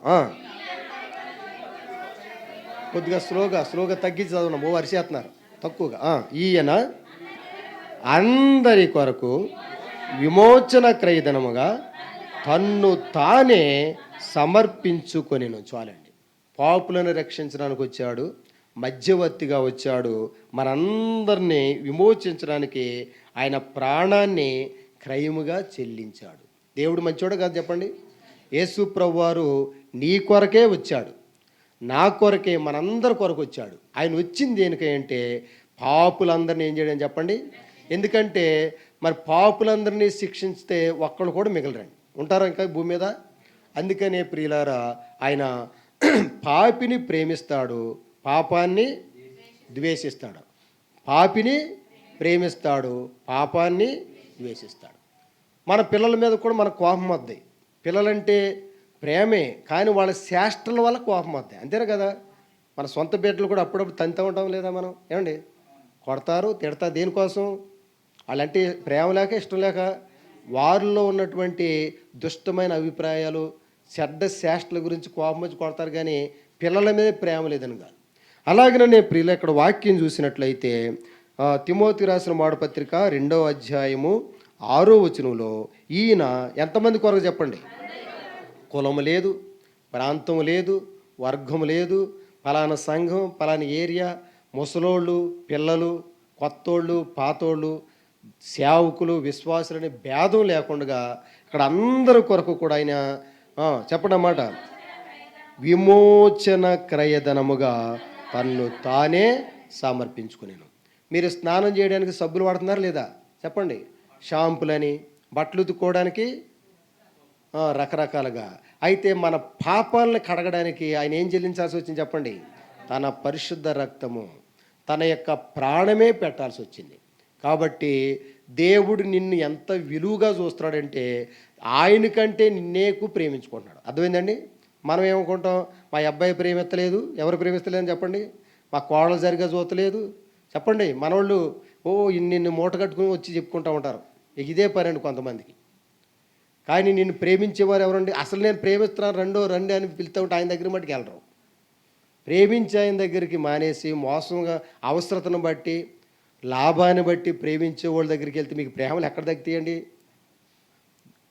కొద్దిగా స్లోగా తగ్గించి చదువున్నాం. వరిసేస్తున్నారు తక్కువగా. ఈయన అందరి కొరకు విమోచన క్రయధనముగా తన్ను తానే సమర్పించుకొనెను. చాలండి. పాపులను రక్షించడానికి వచ్చాడు, మధ్యవర్తిగా వచ్చాడు, మనందరినీ విమోచించడానికి ఆయన ప్రాణాన్ని క్రయముగా చెల్లించాడు. దేవుడు మంచోడు కాదు చెప్పండి? యేసు ప్రభువారు నీ కొరకే వచ్చాడు, నా కొరకే, మనందరి కొరకు వచ్చాడు. ఆయన వచ్చింది దేనికంటే పాపులందరినీ ఏం చేయడం చెప్పండి? ఎందుకంటే మరి పాపులందరినీ శిక్షిస్తే ఒక్కళ్ళు కూడా మిగలరండి. ఉంటారా ఇంకా భూమి మీద? అందుకనే ప్రియులారా ఆయన పాపిని ప్రేమిస్తాడు, పాపాన్ని ద్వేషిస్తాడు. పాపిని ప్రేమిస్తాడు, పాపాన్ని ద్వేషిస్తాడు. మన పిల్లల మీద కూడా మనకు కోపం వద్దాయి. పిల్లలంటే ప్రేమే, కానీ వాళ్ళ చేష్టల వల్ల కోపం వద్దాయి. అంతేనా కదా? మన సొంత బిడ్డలు కూడా అప్పుడప్పుడు తంతూ ఉంటాం లేదా మనం? ఏమండి, కొడతారు, తిడతారు. దేనికోసం? వాళ్ళంటే ప్రేమ లేక, ఇష్టం లేక, వారిలో ఉన్నటువంటి దుష్టమైన అభిప్రాయాలు, చెడ్డ చేష్టల గురించి కోపం వచ్చి కొడతారు, కానీ పిల్లల మీద ప్రేమ లేదని కాదు. అలాగనే ప్రియులు ఇక్కడ వాక్యం చూసినట్లయితే తిమోతి రాసిన మాటపత్రిక 2వ అధ్యాయము 6వ వచనంలో ఈయన ఎంతమంది కొరకు చెప్పండి? కులము లేదు, ప్రాంతం లేదు, వర్గం లేదు, పలానా సంఘం, పలానా ఏరియా, ముసలోళ్ళు, పిల్లలు, కొత్తోళ్ళు, పాతోళ్ళు, సేవకులు, విశ్వాసులని భేదం లేకుండా ఇక్కడ అందరి కొరకు కూడా ఆయన చెప్పడం అన్నమాట, విమోచన క్రయధనముగా తన్ను తానే సమర్పించుకునేను. మీరు స్నానం చేయడానికి సబ్బులు వాడుతున్నారు లేదా? చెప్పండి. షాంపులని, బట్టలు ఉతుక్కోవడానికి రకరకాలుగా. అయితే మన పాపాలను కడగడానికి ఆయన ఏం చెల్లించాల్సి వచ్చింది చెప్పండి? తన పరిశుద్ధ రక్తము, తన యొక్క ప్రాణమే పెట్టాల్సి వచ్చింది. కాబట్టి దేవుడు నిన్ను ఎంత విలువగా చూస్తున్నాడంటే ఆయన కంటే నిన్నేకు ప్రేమించుకుంటున్నాడు. అర్థమైందండి? మనం ఏమనుకుంటాం, మా అబ్బాయి ప్రేమిస్తలేదు, ఎవరు ప్రేమిస్తలేదని చెప్పండి, మా కోడలు సరిగా చూస్తలేదు చెప్పండి. మనోళ్ళు ఇన్ని మూట కట్టుకుని వచ్చి చెప్పుకుంటూ ఉంటారు. ఇదే పని అండి కొంతమందికి. కానీ నిన్ను ప్రేమించేవారు ఎవరండి? అసలు నేను ప్రేమిస్తున్నాను రండి అని పిలుతూ ఉంటే ఆయన దగ్గర మట్టుకు వెళ్ళరు. ప్రేమించి ఆయన దగ్గరికి మానేసి మోసంగా అవసరతను బట్టి, లాభాన్ని బట్టి ప్రేమించే వాళ్ళ దగ్గరికి వెళ్తే మీకు ప్రేమలు ఎక్కడ తగ్గుతాయండి?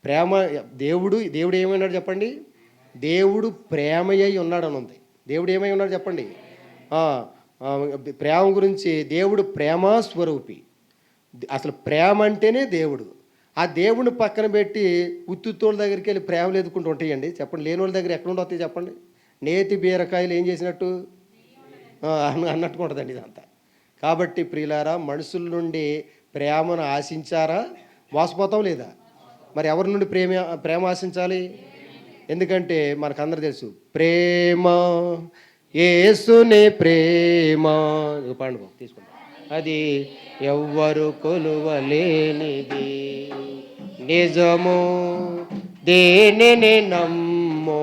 ప్రేమ దేవుడు ఏమైనాడు చెప్పండి? దేవుడు ప్రేమయ్యి ఉన్నాడని ఉంది. దేవుడు ఏమై ఉన్నాడు చెప్పండి? ప్రేమ గురించి దేవుడు ప్రేమ స్వరూపి. అసలు ప్రేమ అంటేనే దేవుడు. ఆ దేవుడిని పక్కన పెట్టి ఉత్తుత్తోళ్ళ దగ్గరికి వెళ్ళి ప్రేమలు ఎదుకుంటూ ఉంటాయండి చెప్పండి. లేని వాళ్ళ దగ్గర ఎక్కడ ఉండవుతాయి చెప్పండి? నేతి బీరకాయలు ఏం చేసినట్టు అన్నట్టుగా ఉంటుందండి ఇదంతా. కాబట్టి ప్రియులారా, మనుషుల నుండి ప్రేమను ఆశించారా? మోసపోతాం లేదా? మరి ఎవరి నుండి ప్రేమ ఆశించాలి? ఎందుకంటే మనకందరూ తెలుసు, ప్రేమ యేసుని ప్రేమ. పండుగ తీసుకుంటాం, అది ఎవ్వరు కొలువలేనిది, నిజము దేనిని నమ్మో,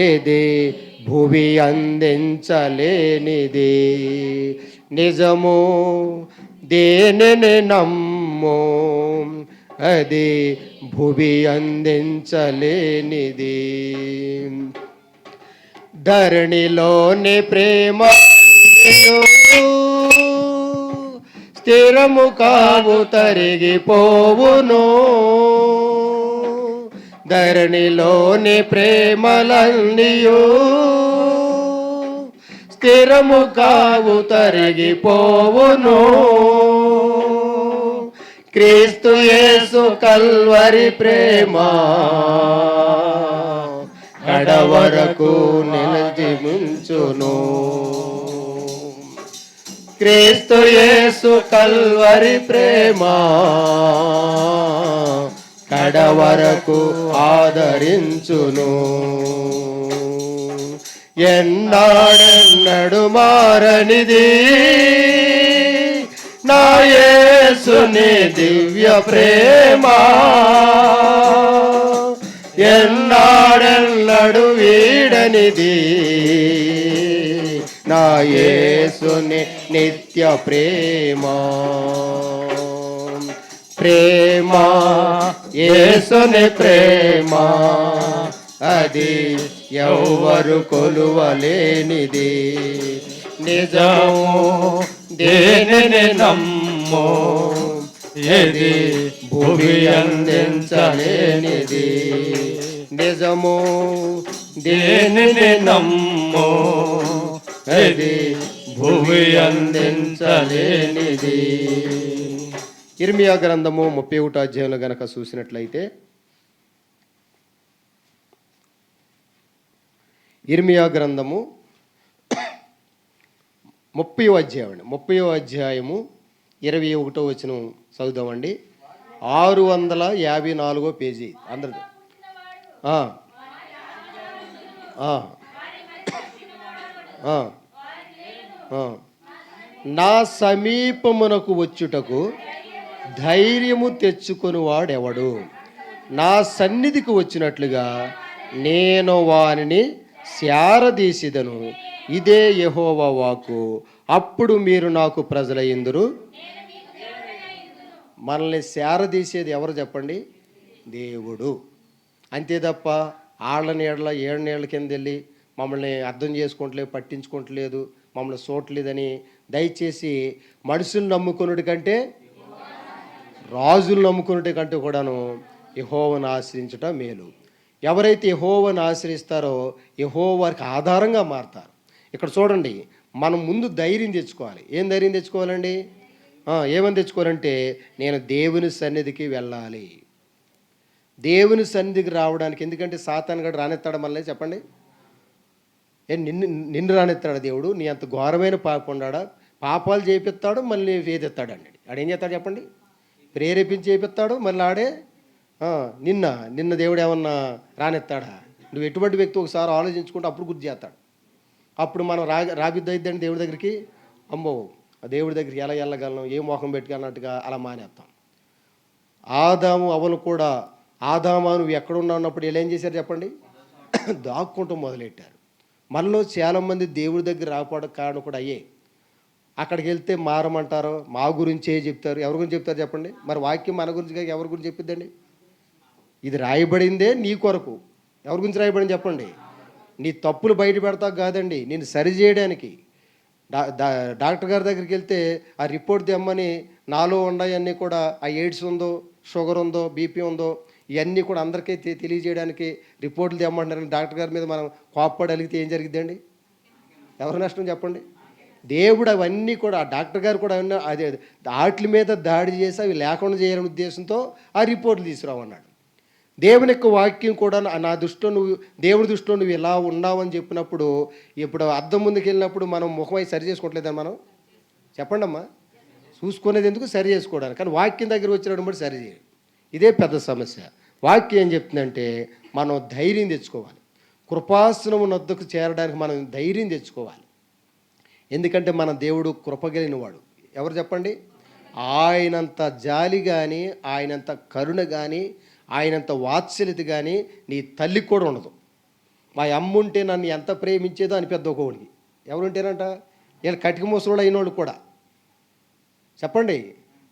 ఏది భూమి అందించలేనిది, నిజము దేనిని నమ్మో, అది భూమి అందించలేనిది. ధరణిలోని ప్రేమ స్థిరము కావు, తరిగిపోవును. ధరణిలోని ప్రేమలన్నీయు స్థిరము కావు, తరిగిపోవును. క్రీస్తు యేసు కల్వరి ప్రేమ కడవరకు నిలిచి ముంచును. క్రీస్తు యేసు కల్వరి ప్రేమ కడవరకు ఆదరించును. ఎన్నాడెన్నడు మారనిది నా యేసుని దివ్య ప్రేమ, ఎన్నాడెన్నడు వీడనిది నా యేసుని నిత్య ప్రేమ. ప్రేమ యేసుని ప్రేమ, అది ఎవ్వరు కొలువలేనిది, నిజము దేనిని నమ్మో, ఏది భూమి అందించలేనిది, నిజము దేనిని నమ్మో, అది భూమి అందించలేనిది. ఇర్మియా గ్రంథము 31వ అధ్యాయంలో గనక చూసినట్లయితే, ఇర్మియా గ్రంథము 30వ అధ్యాయము 21వ వచనం చదువుదామండి. 654వ పేజీ అందరిది. ఆ, ఆ, ఆ. నా సమీపమునకు వచ్చుటకు ధైర్యము తెచ్చుకొనివాడెవడు? నా సన్నిధికి వచ్చినట్లుగా నేను వానిని శారదీసిదను. ఇదే యెహోవా వాక్కు. అప్పుడు మీరు నాకు ప్రజలయ్యుందురు. మనల్ని శారదీసేది ఎవరు చెప్పండి? దేవుడు. అంతే తప్ప ఆళ్ళ నీళ్ళ ఏడు నీళ్ళ కింద వెళ్ళి మమ్మల్ని అర్థం చేసుకుంటలేదు, పట్టించుకుంటలేదు, మమ్మల్ని చూడలేదని దయచేసి మనుషులు నమ్ముకున్నటి కంటే, రాజులు నమ్ముకున్నటి కంటే కూడాను యెహోవాను ఆశ్రయించుట మేలు. ఎవరైతే యెహోవాను ఆశ్రయిస్తారో యెహోవా వారికి ఆధారంగా మారతారు. ఇక్కడ చూడండి, మనం ముందు ధైర్యం తెచ్చుకోవాలి. ఏం ధైర్యం తెచ్చుకోవాలండి? ఏమని తెచ్చుకోవాలంటే, నేను దేవుని సన్నిధికి వెళ్ళాలి. దేవుని సన్నిధికి రావడానికి, ఎందుకంటే సాతాను గడు రానెత్తాడు మళ్ళీ చెప్పండి. నిన్ను నిన్ను రానెత్తాడు దేవుడు? నీ అంత ఘోరమైన పాపం ఉన్నాడా? పాపాలు చేపిస్తాడు, మళ్ళీ వేదెత్తాడు అండి. ఆడేం చేస్తాడు చెప్పండి? ప్రేరేపించి చేపిస్తాడు, మళ్ళీ ఆడే నిన్న దేవుడు ఏమన్నా రానెత్తాడా? నువ్వు ఎటువంటి వ్యక్తి ఒకసారి ఆలోచించుకుంటే అప్పుడు గుర్తు చేస్తాడు. అప్పుడు మనం రాబిద్దు అయిద్దండి దేవుడి దగ్గరికి. అమ్మో, ఆ దేవుడి దగ్గరికి ఎలా వెళ్ళగలను, ఏ మోహం పెట్టుకున్నట్టుగా అలా మానేస్తాం. ఆదాము అవలు కూడా, ఆదామా నువ్వు ఎక్కడున్నా ఉన్నప్పుడు వీళ్ళు ఏం చేశారు చెప్పండి? దాక్కుంటూ మొదలెట్టారు. మనలో చాలామంది దేవుడి దగ్గర రాకపోవడం కారణం కూడా అయ్యే. అక్కడికి వెళ్తే మారమంటారు, మా గురించే చెప్తారు. ఎవరి గురించి చెప్తారు చెప్పండి? మరి వాక్యం మన గురించి ఎవరి గురించి చెప్పిద్దండి? ఇది రాయబడిందే నీ కొరకు. ఎవరి గురించి రాయబడింది చెప్పండి? నీ తప్పులు బయట పెడతా కాదండి, నేను సరిచేయడానికి. డాక్టర్ గారి దగ్గరికి వెళ్తే ఆ రిపోర్ట్ తెమ్మని నాలో ఉన్నాయన్నీ కూడా, ఆ ఎయిడ్స్ ఉందో, షుగర్ ఉందో, బీపీ ఉందో, ఇవన్నీ కూడా అందరికీ తెలియజేయడానికి రిపోర్ట్లు తెమ్మంటారని డాక్టర్ గారి మీద మనం కోప్పడలిగితే ఏం జరిగిద్దండి? ఎవరు నష్టం చెప్పండి? దేవుడు అవన్నీ కూడా, ఆ డాక్టర్ గారు కూడా అవన్నీ అదే వాటి మీద దాడి చేసి అవి లేకుండా చేయాలనే ఉద్దేశంతో ఆ రిపోర్ట్లు తీసుకురావన్నాడు. దేవుని యొక్క వాక్యం కూడా నా దృష్టిలో నువ్వు, దేవుడి దృష్టిలో నువ్వు ఇలా ఉన్నావని చెప్పినప్పుడు, ఇప్పుడు అద్దం ముందుకు వెళ్ళినప్పుడు మనం ముఖం అయి సరి చేసుకోవట్లేదని మనం చెప్పండి అమ్మా. చూసుకునేది ఎందుకు? సరి చేసుకోవడానికి. కానీ వాక్యం దగ్గర వచ్చినప్పుడు బట్టి సరి చేయాలి. ఇదే పెద్ద సమస్య. వాక్యం ఏం చెప్తుందంటే మనం ధైర్యం తెచ్చుకోవాలి. కృపాసనము నొద్దకు చేరడానికి మనం ధైర్యం తెచ్చుకోవాలి. ఎందుకంటే మన దేవుడు కృపగలిగిన వాడు. ఎవరు చెప్పండి? ఆయనంత జాలి కానీ, ఆయనంత కరుణ కానీ, ఆయనంత వాత్సల్యత కానీ నీ తల్లికి కూడా ఉండదు. మా అమ్మ ఉంటే నన్ను ఎంత ప్రేమించేదో అని పెద్ద ఒకడికి ఎవరుంటేనంట? వీళ్ళు కటిక మోసలోడు అయిన వాళ్ళు కూడా చెప్పండి.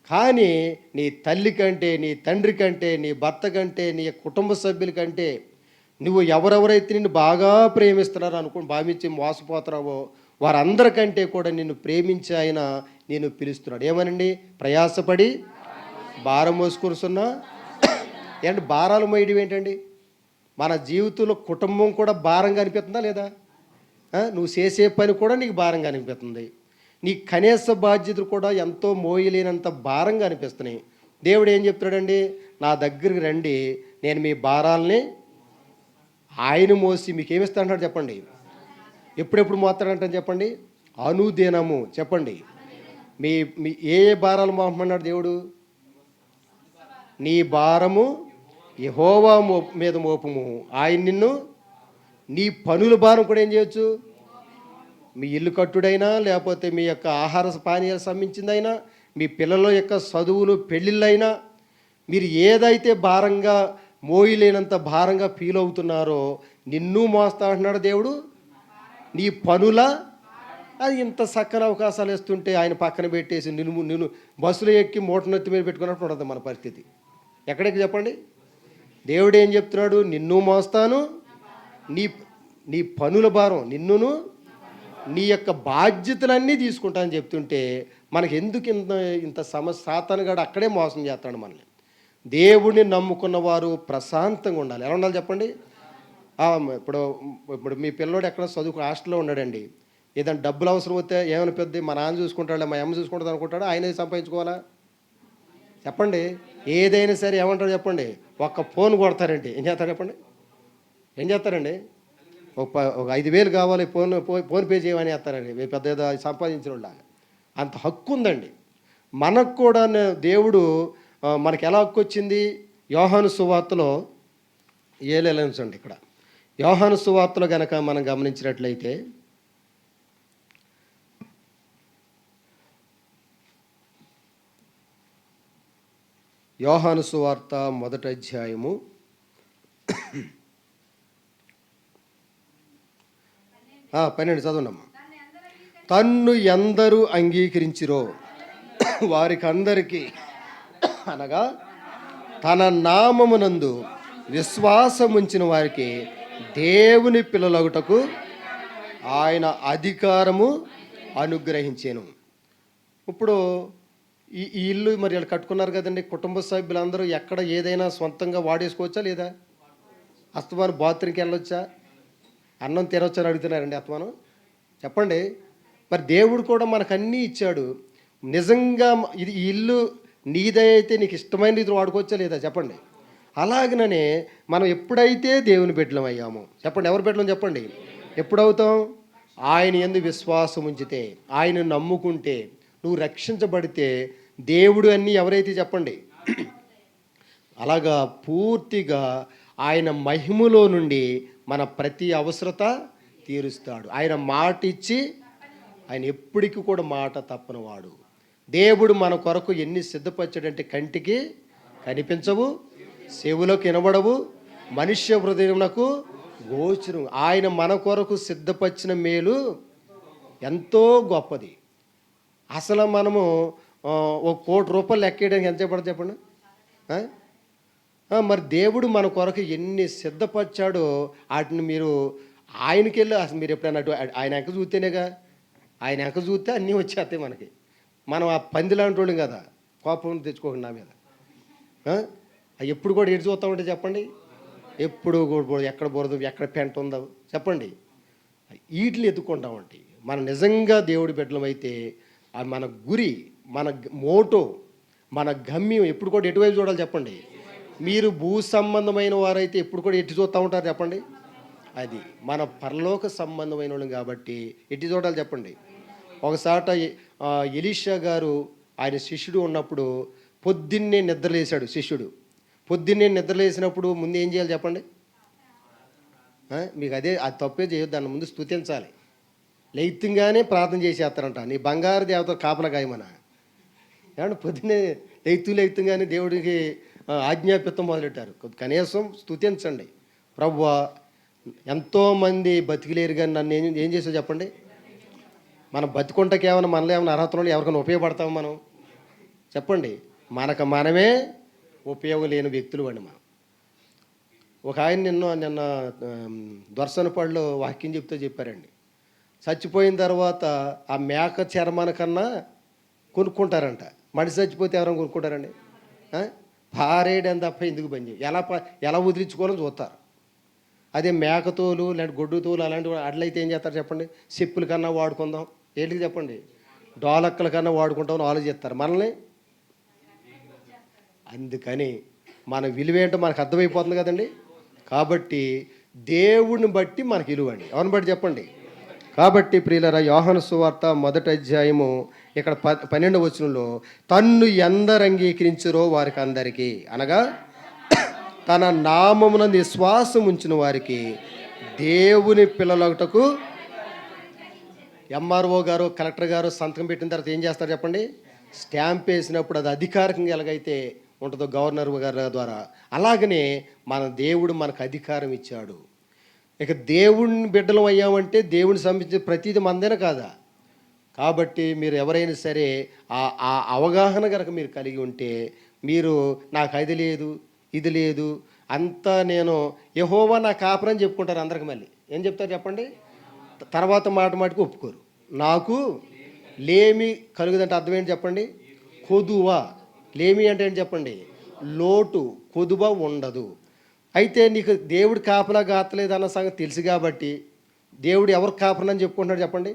కానీ నీ తల్లి కంటే, నీ తండ్రి కంటే, నీ భర్త కంటే, నీ కుటుంబ సభ్యుల కంటే, నువ్వు ఎవరెవరైతే నిన్ను బాగా ప్రేమిస్తున్నారో భావించి మోసపోతున్నావో వారందరికంటే కూడా నిన్ను ప్రేమించి ఆయన నేను పిలుస్తున్నాడు. ఏమనండి? ప్రయాసపడి భారం మోసుకొనిస్తున్నా. ఏంటి భారాలు మోయడం ఏంటండి? మన జీవితంలో కుటుంబం కూడా భారంగా అనిపిస్తుందా లేదా? నువ్వు చేసే పని కూడా నీకు భారంగా అనిపిస్తుంది. నీ కనీస బాధ్యతలు కూడా ఎంతో మోయలేనంత భారంగా అనిపిస్తున్నాయి. దేవుడు ఏం చెప్తున్నాడండి? నా దగ్గరికి రండి, నేను మీ భారాలని ఆయన మోసి మీకు ఏమిస్తాడంటాడు చెప్పండి? ఎప్పుడెప్పుడు మోస్తాడంటాను చెప్పండి? అనుదినము. చెప్పండి, మీ మీ ఏ భారాలు మోపమన్నాడు దేవుడు? నీ భారము యెహోవా మీద మోపము, ఆయన నిన్ను. నీ పనుల భారం కూడా ఏం చేయొచ్చు? మీ ఇల్లు కట్టుడైనా, లేకపోతే మీ యొక్క ఆహార పానీయాలు సంబంధించిందైనా, మీ పిల్లల యొక్క చదువులు, పెళ్ళిళ్ళైనా, మీరు ఏదైతే భారంగా మోయలేనంత భారంగా ఫీల్ అవుతున్నారో నిన్ను మోస్తా అంటున్నాడు దేవుడు. నీ పనుల అది ఇంత చక్కని అవకాశాలు ఇస్తుంటే ఆయన పక్కన పెట్టేసి నిన్ను బస్సులో ఎక్కి మూటనెత్తి మీద పెట్టుకున్నట్టు ఉండదు మన పరిస్థితి. ఎక్కడికి చెప్పండి? దేవుడు ఏం చెప్తున్నాడు? నిన్ను మోస్తాను, నీ నీ పనుల భారం, నిన్నును నీ యొక్క బాధ్యతలన్నీ తీసుకుంటానని చెప్తుంటే మనకి ఎందుకు ఇంత సమస్య? సాతానుగాడు అక్కడే మోసం చేస్తాడు మనల్ని. దేవుడిని నమ్ముకున్న వారు ప్రశాంతంగా ఉండాలి. ఎలా ఉండాలి చెప్పండి? ఇప్పుడు ఇప్పుడు మీ పిల్లోడు ఎక్కడ చదువుకు హాస్టల్లో ఉన్నాడండి. ఏదైనా డబ్బులు అవసరం వస్తే ఏమనిపిద్ది? మా నాన్న చూసుకుంటాడు, మా అమ్మ చూసుకుంటుంది అనుకుంటాడు, ఆయనే సంపాదించుకోవాలా? చెప్పండి. ఏదైనా సరే ఏమంటారు చెప్పండి? ఒక్క ఫోన్ కొడతారండి, ఏం చేస్తారు చెప్పండి? ఏం చేస్తారండి? ఒక 5,000 కావాలి, ఫోన్ పే చేయమని వేస్తారండి. పెద్ద ఏదో సంపాదించిన వాళ్ళ అంత హక్కు ఉందండి. మనకు కూడా దేవుడు మనకి ఎలా హక్కు వచ్చింది? యోహాను సువార్తలో 7 ఇక్కడ యోహాను సువార్తలో గనక మనం గమనించినట్లయితే యోహాను సువార్త 1వ అధ్యాయము 12 చదవండమ్మా. తన్ను ఎందరూ అంగీకరించిరో వారికి అందరికీ, అనగా తన నామమునందు విశ్వాసముంచిన వారికి దేవుని పిల్లలగుటకు ఆయన అధికారము అనుగ్రహించెను. ఇప్పుడు ఈ ఇల్లు మరి వాళ్ళు కట్టుకున్నారు కదండి, కుటుంబ సభ్యులందరూ ఎక్కడ ఏదైనా సొంతంగా వాడేసుకోవచ్చా లేదా? అస్తమానం బాత్రూమ్కి వెళ్ళొచ్చా? అన్నం తినొచ్చా అని అడుగుతున్నారండి అస్తమానం. చెప్పండి. మరి దేవుడు కూడా మనకు అన్నీ ఇచ్చాడు. నిజంగా ఇది ఈ ఇల్లు నీదైతే నీకు ఇష్టమైన రీతిలో వాడుకోవచ్చా లేదా? చెప్పండి. అలాగనే మనం ఎప్పుడైతే దేవుని బిడ్డలం అయ్యామో, చెప్పండి, ఎవరి బిడ్డలం చెప్పండి, ఎప్పుడవుతాం? ఆయన యందు విశ్వాసం ఉంచితే, ఆయన నమ్ముకుంటే, నువ్వు రక్షించబడితే దేవుడు అన్నీ ఎవరైతే చెప్పండి అలాగా పూర్తిగా ఆయన మహిమలో నుండి మన ప్రతి అవసరత తీరుస్తాడు. ఆయన మాట ఇచ్చి ఆయన ఎప్పటికీ కూడా మాట తప్పనివాడు. దేవుడు మన కొరకు ఎన్ని సిద్ధపరచాడంటే కంటికి కనిపించవు, చెవులకు వినబడవు, మనుష్య హృదయమునకు గోచరం. ఆయన మన కొరకు సిద్ధపరిచిన మేలు ఎంతో గొప్పది. అసలు మనము ఒక ₹1,00,00,000 లెక్కేయడానికి ఎంత చెప్పండి చెప్పండి. మరి దేవుడు మన కొరకు ఎన్ని సిద్ధపరిచాడో వాటిని మీరు ఆయనకెళ్ళి అసలు మీరు ఎప్పుడైనా ఆయన ఎంక చూస్తేనేగా, ఆయన ఎంక చూస్తే అన్నీ వచ్చేస్తాయి మనకి. మనం ఆ పంది లాంటి వాళ్ళం కదా, కోపం తెచ్చుకోకండి నా మీద. ఎప్పుడు కూడా ఎటు చూస్తూ ఉంటే చెప్పండి, ఎప్పుడు కూడా ఎక్కడ బురద ఎక్కడ పెంట ఉందో చెప్పండి, వీటిని ఎత్తుకుంటామంటే మనం నిజంగా దేవుడి బిడ్డలం అయితే మన గురి, మన మోటో, మన గమ్యం ఎప్పుడు కూడా ఎటువైపు చూడాలి చెప్పండి. మీరు భూ సంబంధమైన వారైతే ఎప్పుడు కూడా ఎటు చూస్తూ ఉంటారు చెప్పండి. అది మన పరలోక సంబంధమైన వాళ్ళం కాబట్టి ఎటు చూడాలి చెప్పండి. ఒకసారి ఎలీషా గారు ఆయన శిష్యుడు ఉన్నప్పుడు పొద్దున్నే నిద్రలేశాడు శిష్యుడు. పొద్దున్నే నిద్రలేసినప్పుడు ముందు ఏం చేయాలి చెప్పండి. మీకు అది తప్పే చేయొద్దు, దాన్ని ముందు స్తుతించాలి. లైత్యంగానే ప్రార్థన చేసేస్తారంట, నీ బంగారు దేవత కాపలా గాయమన. ఏమన్నా పొద్దున్నే లైత్యంగానే దేవుడికి ఆజ్ఞాపిత్తం మొదలెట్టారు. కనీసం స్తుతించండి. ప్రభువా, ఎంతోమంది బతికిలేరు కానీ నన్ను ఏం చేసావు చెప్పండి. మనం బతికుంటకి ఏమైనా మనలో ఏమైనా అర్హతలు ఎవరికైనా ఉపయోగపడతాము మనం చెప్పండి. మనమే ఉపయోగం లేని వ్యక్తులు అండి మనం. ఒక ఆయన నిన్న దొరసనపాడులో వాక్యం చెప్తూ చెప్పారండి, చచ్చిపోయిన తర్వాత ఆ మేక చర్మాన కన్నా కొనుక్కుంటారంట. మనిషి చచ్చిపోతే ఎవరైనా కొనుక్కుంటారండి? పారేయడం తప్ప ఎందుకు పని చేయి, ఎలా వదిలించుకోవాలని చూస్తారు. అదే మేకతోలు లేదంటే గొడ్డుతోలు అలాంటి అట్లయితే ఏం చేస్తారు చెప్పండి, చెప్పుల కన్నా వాడుకుందాం, ఏంటికి చెప్పండి, డోలక్కల కన్నా వాడుకుంటామని ఆలోచిస్తారు మనల్ని. అందుకని మన విలువేంటో మనకు అర్థమైపోతుంది కదండి. కాబట్టి దేవుడిని బట్టి మనకి విలువండి. ఎవరిని బట్టి చెప్పండి. కాబట్టి ప్రియులారా, యోహాను సువార్త 1వ అధ్యాయము ఇక్కడ 12వ వచనంలో తన్ను ఎందరు అంగీకరించురో వారికి అందరికీ, అనగా తన నామమునందు విశ్వాసం ఉంచిన వారికి దేవుని పిల్లలగుటకు. ఎంఆర్ఓ గారు, కలెక్టర్ గారు సంతకం పెట్టిన తర్వాత ఏం చేస్తారు చెప్పండి, స్టాంప్ వేసినప్పుడు అది అధికారికంగా ఎలాగైతే ఉంటుందో గవర్నర్ గారి ద్వారా, అలాగనే మన దేవుడు మనకు అధికారం ఇచ్చాడు. ఇక దేవుని బిడ్డలం అయ్యామంటే దేవుని సంబంధించిన ప్రతిదీ మనదేనా కాదా. కాబట్టి మీరు ఎవరైనా సరే ఆ అవగాహన కనుక మీరు కలిగి ఉంటే, మీరు నాకు అది లేదు ఇది లేదు అంతా నేను యెహోవా నా కాపరని చెప్పుకుంటారు అందరికి. మళ్ళీ ఏం చెప్తారు చెప్పండి, తర్వాత మాటకి ఒప్పుకోరు. నాకు లేమి కలుగుదంటే అర్థం ఏంటి చెప్పండి, కొదువ. లేమి అంటే ఏంటి చెప్పండి, లోటు, కొదువ ఉండదు. అయితే నీకు దేవుడు కాపలా కాతలేదు అన్న సంగతి తెలుసు కాబట్టి దేవుడు ఎవరు కాపరని చెప్పుకుంటున్నాడు చెప్పండి.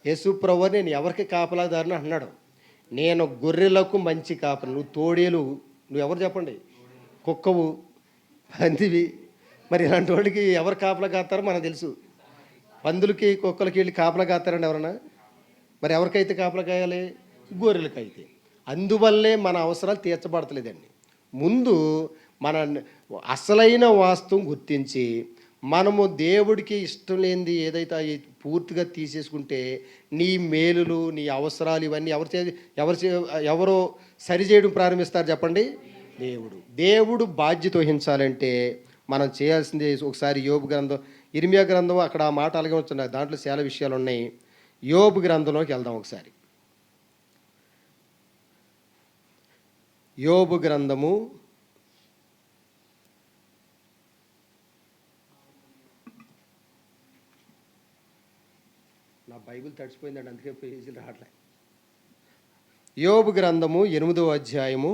యేసు ప్రభువు నేను ఎవరికి కాపలాదారని అంటున్నాడు. నేను గొర్రెలకు మంచి కాపరి, నువ్వు తోడేలు, నువ్వు ఎవరు చెప్పండి, కుక్కవు, పందివి. మరి ఇలాంటి వాడికి ఎవరు కాపలా కాస్తారో మనకు తెలుసు. పందులకి కుక్కలకి వెళ్ళి కాపలా కాస్తారండి ఎవరన్నా? మరి ఎవరికైతే కాపలా కాయాలి, గొర్రెలకైతే. అందువల్లే మన అవసరాలు తీర్చబడతలేదండి. ముందు మన అసలైన వాస్తవం గుర్తించి మనము దేవుడికి ఇష్టం లేనిది ఏదైతే పూర్తిగా తీసేసుకుంటే నీ మేలులు నీ అవసరాలు ఇవన్నీ ఎవరో సరిచేయడం ప్రారంభిస్తారు చెప్పండి? దేవుడు బాధ్యత వహించాలంటే మనం చేయాల్సింది ఒకసారి యోబు గ్రంథం, ఇర్మియా గ్రంథం, అక్కడ ఆ మాట అలాగే ఉంటున్నాయి, దాంట్లో చాలా విషయాలు ఉన్నాయి. యోబు గ్రంథంలోకి వెళ్దాం ఒకసారి. యోబు గ్రంథము నా బైబిల్ తడిచిపోయిందండి, అందుకే పేజీలు రావట్లే. యోబు గ్రంథము 8వ అధ్యాయము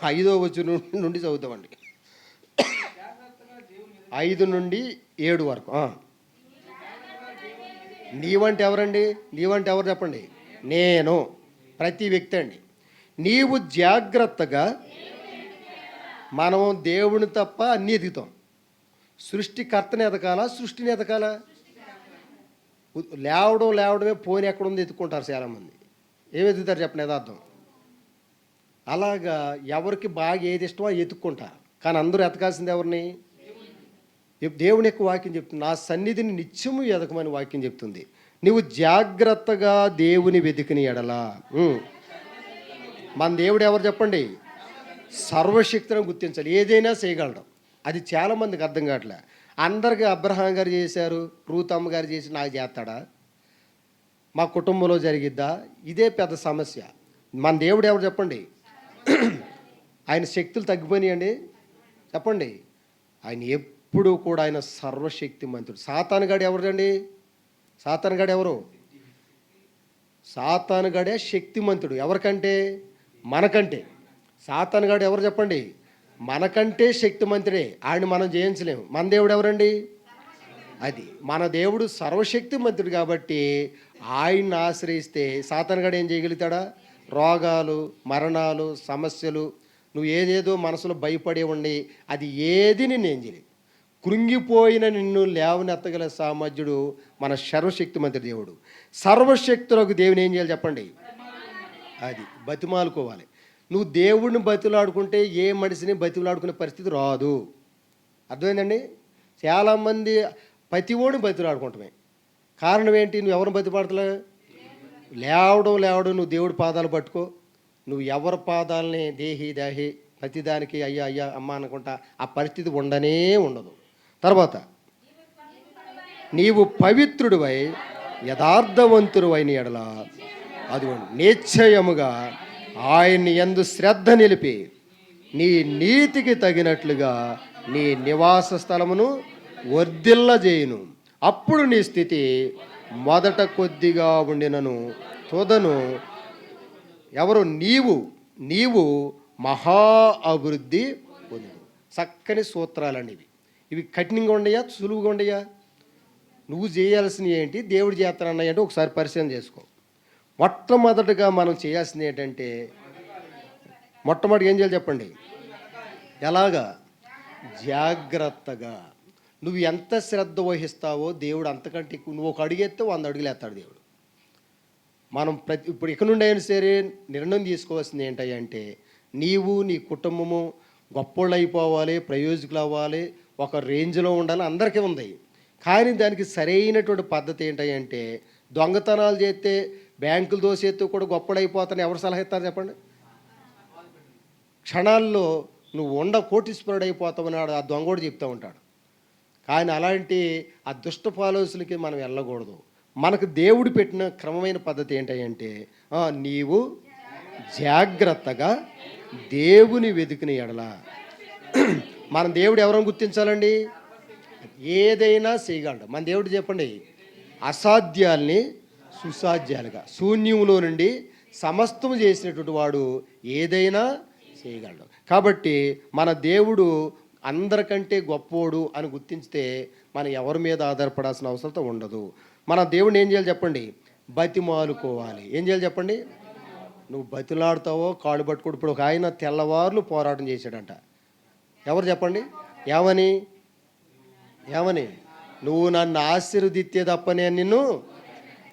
5వ వచనం నుండి చదువుతామండి. 5 నుండి 7 వరకు. నీవంటే ఎవరండి? నీవంటే ఎవరు చెప్పండి? నేను, ప్రతి వ్యక్తి అండి. నీవు జాగ్రత్తగా, మనం దేవుని తప్ప అన్నీ ఎదుగుతాం. సృష్టికర్తని ఎదకాలా, సృష్టిని ఎదకాలా? లేవడమే పోని ఎక్కడుంది ఎత్తుకుంటారు చాలామంది. ఏమి ఎదుగుతారు చెప్పండి యథార్థం? అలాగా ఎవరికి బాగా ఏది ఇష్టమో ఎత్తుక్కుంటారు. కానీ అందరూ ఎతకాల్సింది ఎవరిని? దేవుని యొక్క వాక్యం చెప్తుంది, నా సన్నిధిని నిత్యము ఎదకమని వాక్యం చెప్తుంది. నువ్వు జాగ్రత్తగా దేవుని వెతికిన ఎడలా. మన దేవుడు ఎవరు చెప్పండి? సర్వశక్తిని గుర్తించాలి, ఏదైనా చేయగలడం. అది చాలామందికి అర్థం కావట్లే. అందరికీ అబ్రహాం గారు చేశారు, రూత్ అమ్మ గారు చేసి నాకు చేస్తాడా? మా కుటుంబంలో జరిగిద్దా? ఇదే పెద్ద సమస్య. మన దేవుడు ఎవరు చెప్పండి? ఆయన శక్తులు తగ్గిపోయినాయండి చెప్పండి? ఆయన ఎప్పుడు కూడా ఆయన సర్వశక్తిమంతుడు. సాతానుగాడు ఎవరండి? సాతానుగాడు ఎవరు? సాతానుగాడే శక్తిమంతుడు. ఎవరికంటే? మనకంటే. సాతానుగాడు ఎవరు చెప్పండి? మనకంటే శక్తిమంతుడే. ఆయన మనం జయించలేము. మన దేవుడు ఎవరండి? అది మన దేవుడు సర్వశక్తిమంతుడు కాబట్టి ఆయన్ని ఆశ్రయిస్తే సాతానుగాడు ఏం చేయగలుగుతాడా? రోగాలు, మరణాలు, సమస్యలు, నువ్వు ఏదేదో మనసులో భయపడే ఉండి అది ఏది నిన్ను ఏం చేయలేదు. కృంగిపోయిన నిన్ను లేవనెత్తగల సామర్థ్యుడు మన సర్వశక్తిమంతుడు దేవుడు. సర్వశక్తులకు దేవుని ఏం చేయాలి చెప్పండి? అది బతిమాలుకోవాలి. నువ్వు దేవుడిని బతిలాడుకుంటే ఏ మనిషిని బతిలాడుకునే పరిస్థితి రాదు. అర్థమైందండి? చాలామంది ప్రతివాడిని బతిలాడుకుంటామే. కారణం ఏంటి? నువ్వు ఎవరిని బతిపడతలే? లేవడం నువ్వు దేవుడి పాదాలు పట్టుకో. నువ్వు ఎవరి పాదాలని దేహి ప్రతిదానికి అయ్యా అయ్యా అమ్మ అనుకుంటా ఆ పరిస్థితి ఉండనే ఉండదు. తర్వాత నీవు పవిత్రుడివై యథార్థవంతుడివైన ఎడల అదిగోండి నిశ్చయముగా ఆయన్ని యందు శ్రద్ధ నిలిపి నీ నీతికి తగినట్లుగా నీ నివాస స్థలమును వర్ధిల్లజేయును. అప్పుడు నీ స్థితి మొదట కొద్దిగా ఉండినను తుదను ఎవరు? నీవు మహా అభివృద్ధి పొందు. చక్కని సూత్రాలండి ఇవి కఠినంగా ఉండయా, సులువుగా ఉండయా? నువ్వు చేయాల్సినవి ఏంటి, దేవుడు చేస్తానన్నాయి అంటే ఒకసారి పరిశీలన చేసుకో. మొట్టమొదటిగా మనం చేయాల్సింది ఏంటంటే, మొట్టమొదటి ఏం చేయాలి చెప్పండి? ఎలాగా? జాగ్రత్తగా. నువ్వు ఎంత శ్రద్ధ వహిస్తావో దేవుడు అంతకంటే ఎక్కువ. నువ్వు ఒక అడుగెత్తే 100 అడుగులు వేస్తాడు దేవుడు. మనం ఇప్పుడు ఇక్కడ నుండి అయినా సరే నిర్ణయం తీసుకోవాల్సింది ఏంటంటే, నీవు నీ కుటుంబము గొప్పోళ్ళు అయిపోవాలి, ప్రయోజకులు అవ్వాలి, ఒక రేంజ్లో ఉండాలి, అందరికీ ఉంది. కానీ దానికి సరైనటువంటి పద్ధతి ఏంటంటే, దొంగతనాలు చేస్తే బ్యాంకులు దోసేస్తూ కూడా గొప్పలు అయిపోతాను ఎవరు సలహా ఇస్తారు చెప్పండి? క్షణాల్లో నువ్వు కోటీశ్వరుడు అయిపోతావని ఆ దొంగోడు చెప్తూ ఉంటాడు. కానీ అలాంటి ఆ దుష్ట పాలోసులకి మనం వెళ్ళకూడదు. మనకు దేవుడు పెట్టిన క్రమమైన పద్ధతి ఏంటంటే, నీవు జాగ్రత్తగా దేవుని వెతికిన ఎడల. మన దేవుడు ఎవరైనా గుర్తించాలండి? ఏదైనా చేయగలడు మన దేవుడు. చెప్పండి, అసాధ్యాల్ని సుసాధ్యాలుగా, శూన్యంలో నుండి సమస్తము చేసినటువంటి వాడు ఏదైనా చేయగలడు. కాబట్టి మన దేవుడు అందరికంటే గొప్పోడు అని గుర్తించితే మనం ఎవరి మీద ఆధారపడాల్సిన అవసరం ఉండదు. మన దేవుడిని ఏం చేయాలి చెప్పండి? బతిమాలుకోవాలి. ఏం చేయాలి చెప్పండి? నువ్వు బతిలాడుతావో కాళ్ళు పట్టుకోడు. ఇప్పుడు ఒక ఆయన తెల్లవార్లు పోరాటం చేశాడంట. ఎవరు చెప్పండి? ఏమని? నువ్వు నన్ను ఆశీర్వదిస్తే తప్పనే నిన్ను.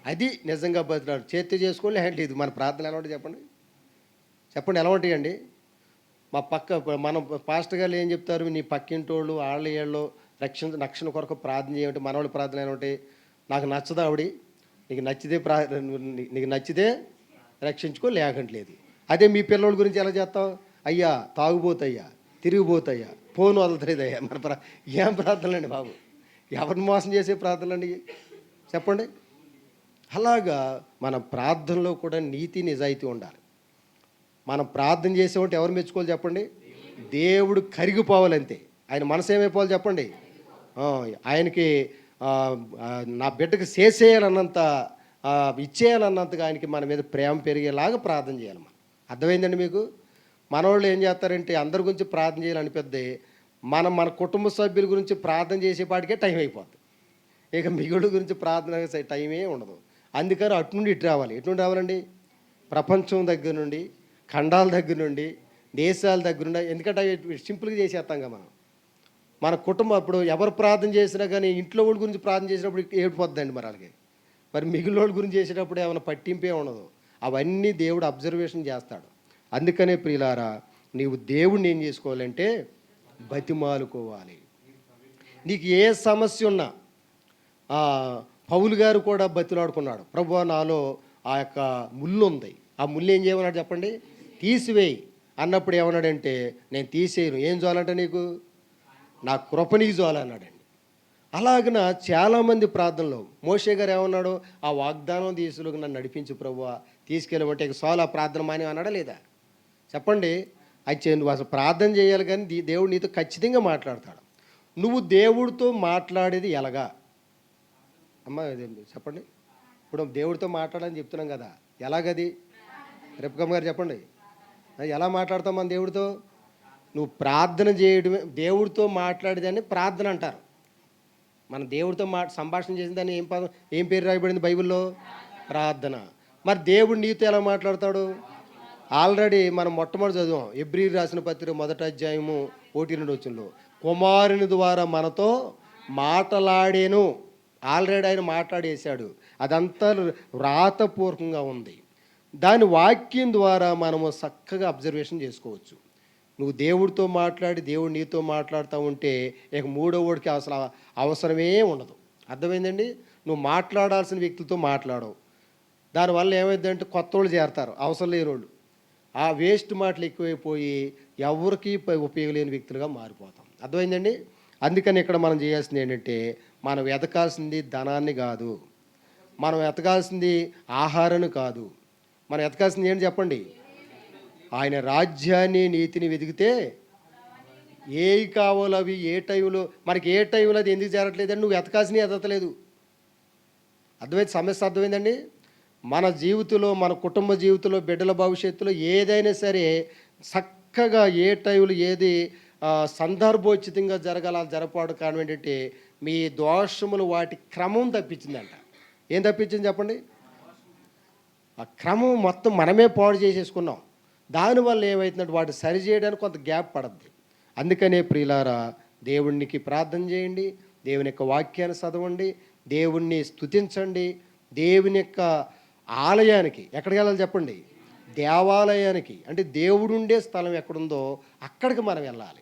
అది నిజంగా బతిలాడు. చేతి చేసుకోలే లేదు. మన ప్రార్థనలు ఎలా ఉంటాయి చెప్పండి? ఎలా ఉంటాయండి? మా మనం పాస్టర్ గారు ఏం చెప్తారు, నీ పక్కింటోళ్ళు వాళ్ళ ఏళ్ళు రక్షణ కొరకు ప్రార్థన చేయమంటే మనవాళ్ళు ప్రార్థన ఏమంటే, నాకు నచ్చదు ఆవిడ, నీకు నచ్చితే నీకు నచ్చితే రక్షించుకో, లేకంటలేదు. అదే మీ పిల్లల గురించి ఎలా చేస్తావు, అయ్యా తాగుబోతయ్యా, తిరిగిపోతయ్యా, ఫోన్ వదలలేదయ్యా. ఏం ప్రార్థనలండి బాబు, ఎవరిని మోసం చేసే ప్రార్థనలండి చెప్పండి. అలాగా మన ప్రార్థనలో కూడా నీతి నిజాయితీ ఉండాలి. మనం ప్రార్థన చేసేవంటే ఎవరు మెచ్చుకోవాలి చెప్పండి, దేవుడు కరిగిపోవాలంతే. ఆయన మనసు ఏమైపోవాలి చెప్పండి, ఆయనకి నా బిడ్డకు చేసేయాలన్నంత, ఇచ్చేయాలన్నంతగా ఆయనకి మన మీద ప్రేమ పెరిగేలాగా ప్రార్థన చేయాలి. మనం అర్థమైందండి మీకు. మనవాళ్ళు ఏం చేస్తారంటే అందరి గురించి ప్రార్థన చేయాలనిపిద్ది, మన కుటుంబ సభ్యుల గురించి ప్రార్థన చేసేపాటికే టైం అయిపోతుంది. ఇక మిగుడు గురించి ప్రార్థన చేసే టైమే ఉండదు. అందుకని అటు నుండి ఇటు రావాలి. ఎటు నుండి రావాలండి, ప్రపంచం దగ్గర నుండి, ఖండాల దగ్గర నుండి, దేశాల దగ్గర నుండి. ఎందుకంటే అవి సింపుల్గా చేసేస్తాం కదా మనం. మన కుటుంబం అప్పుడు ఎవరు ప్రార్థన చేసినా కానీ ఇంట్లో వాళ్ళ గురించి ప్రార్థన చేసినప్పుడు ఏడిపోద్దండి మరి వాళ్ళకి. మరి మిగిలిన వాళ్ళ గురించి చేసేటప్పుడు ఏమైనా పట్టింపే ఉండదు. అవన్నీ దేవుడు అబ్జర్వేషన్ చేస్తాడు. అందుకనే ప్రియులారా, నీవు దేవుడిని ఏం చేసుకోవాలంటే బతిమాలుకోవాలి. నీకు ఏ సమస్య ఉన్నా, పౌలు గారు కూడా బతిలాడుకున్నాడు, ప్రభువా నాలో ఆ యొక్క ముళ్ళు ఉంది, ఆ ముళ్ళు ఏం చేయమన్నాడు చెప్పండి, తీసివేయి అన్నప్పుడు ఏమన్నాడంటే, నేను తీసేయను. ఏం చాలంటే నీకు, నా కృపనీకి చాలన్నాడండి. అలాగన చాలామంది ప్రార్థనలో మోషే గారు ఏమన్నాడు, ఆ వాగ్దానం తీసుకు నన్ను నడిపించు ప్రభువా, తీసుకెళ్ళమంటే ఇక చాలు, ఆ ప్రార్థన మాని అన్నాడా లేదా చెప్పండి. అయితే నువ్వు అసలు ప్రార్థన చేయాలి, కానీ దేవుడు నీతో ఖచ్చితంగా మాట్లాడతాడు. నువ్వు దేవుడితో మాట్లాడేది ఎలాగా అమ్మ చెప్పండి. ఇప్పుడు దేవుడితో మాట్లాడాలని చెప్తున్నాం కదా, ఎలాగది రెప్పకమ్మ గారు చెప్పండి, ఎలా మాట్లాడతాం మన దేవుడితో? నువ్వు ప్రార్థన చేయడమే దేవుడితో మాట్లాడేదాన్ని ప్రార్థన అంటారు. మన దేవుడితో సంభాషణ చేసిన దాన్ని ఏం పేరు రాయబడింది బైబిల్లో? ప్రార్థన. మరి దేవుడు నీతో ఎలా మాట్లాడతాడు? ఆల్రెడీ మనం మొట్టమొదటి చదువు ఎబ్రీయులకు రాసిన పత్రిక 1వ అధ్యాయము 1-2 వచనంలో, కుమారుని ద్వారా మనతో మాట్లాడేను. ఆల్రెడీ ఆయన మాట్లాడేశాడు. అదంతా వ్రాతపూర్వకంగా ఉంది. దాని వాక్యం ద్వారా మనము చక్కగా అబ్జర్వేషన్ చేసుకోవచ్చు. నువ్వు దేవుడితో మాట్లాడి దేవుడు నీతో మాట్లాడుతూ ఉంటే ఇక మూడో వాడికి అవసరమే ఉండదు. అర్థమైందండి? నువ్వు మాట్లాడాల్సిన వ్యక్తులతో మాట్లాడవు. దానివల్ల ఏమైందంటే కొత్త వాళ్ళు చేరతారు, అవసరం లేని వాళ్ళు. ఆ వేస్ట్ మాటలు ఎక్కువైపోయి ఎవరికి ఉపయోగం లేని వ్యక్తులుగా మారిపోతాం. అర్థమైందండి? అందుకని ఇక్కడ మనం చేయాల్సింది ఏంటంటే, మనం ఎతకాల్సింది ధనాన్ని కాదు, మనం ఎతకాల్సింది ఆహారాన్ని కాదు, మనం ఎతకాల్సింది ఏంటి చెప్పండి, ఆయన రాజ్యాన్ని నీతిని వెతికితే ఏవి కావాలో అవి ఏ టైంలో మనకి ఏ టైంలో అది ఎందుకు జరగట్లేదండి, నువ్వు ఎతకాల్సినవి ఎదగలేదు. అర్థమైంది సమస్య? అర్థమైందండి? మన జీవితంలో, మన కుటుంబ జీవితంలో, బిడ్డల భవిష్యత్తులో ఏదైనా సరే చక్కగా ఏ టైంలో ఏది సందర్భోచితంగా జరగాల జరపడం కారణం ఏంటంటే, మీ దోషములు వాటి క్రమం తప్పించిందంట. ఏం తప్పించింది చెప్పండి? ఆ క్రమం మొత్తం మనమే పాడు చేసేసుకున్నాం. దానివల్ల ఏమవుతుందంటే వాటి సరి చేయడానికి కొంత గ్యాప్ పడద్ది. అందుకనే ప్రియులారా, దేవునికి ప్రార్థన చేయండి, దేవుని యొక్క వాక్యాన్ని చదవండి, దేవుణ్ణి స్తుతించండి. దేవుని యొక్క ఆలయానికి ఎక్కడికి వెళ్ళాలి చెప్పండి? దేవాలయానికి, అంటే దేవుడు ఉండే స్థలం ఎక్కడుందో అక్కడికి మనం వెళ్ళాలి.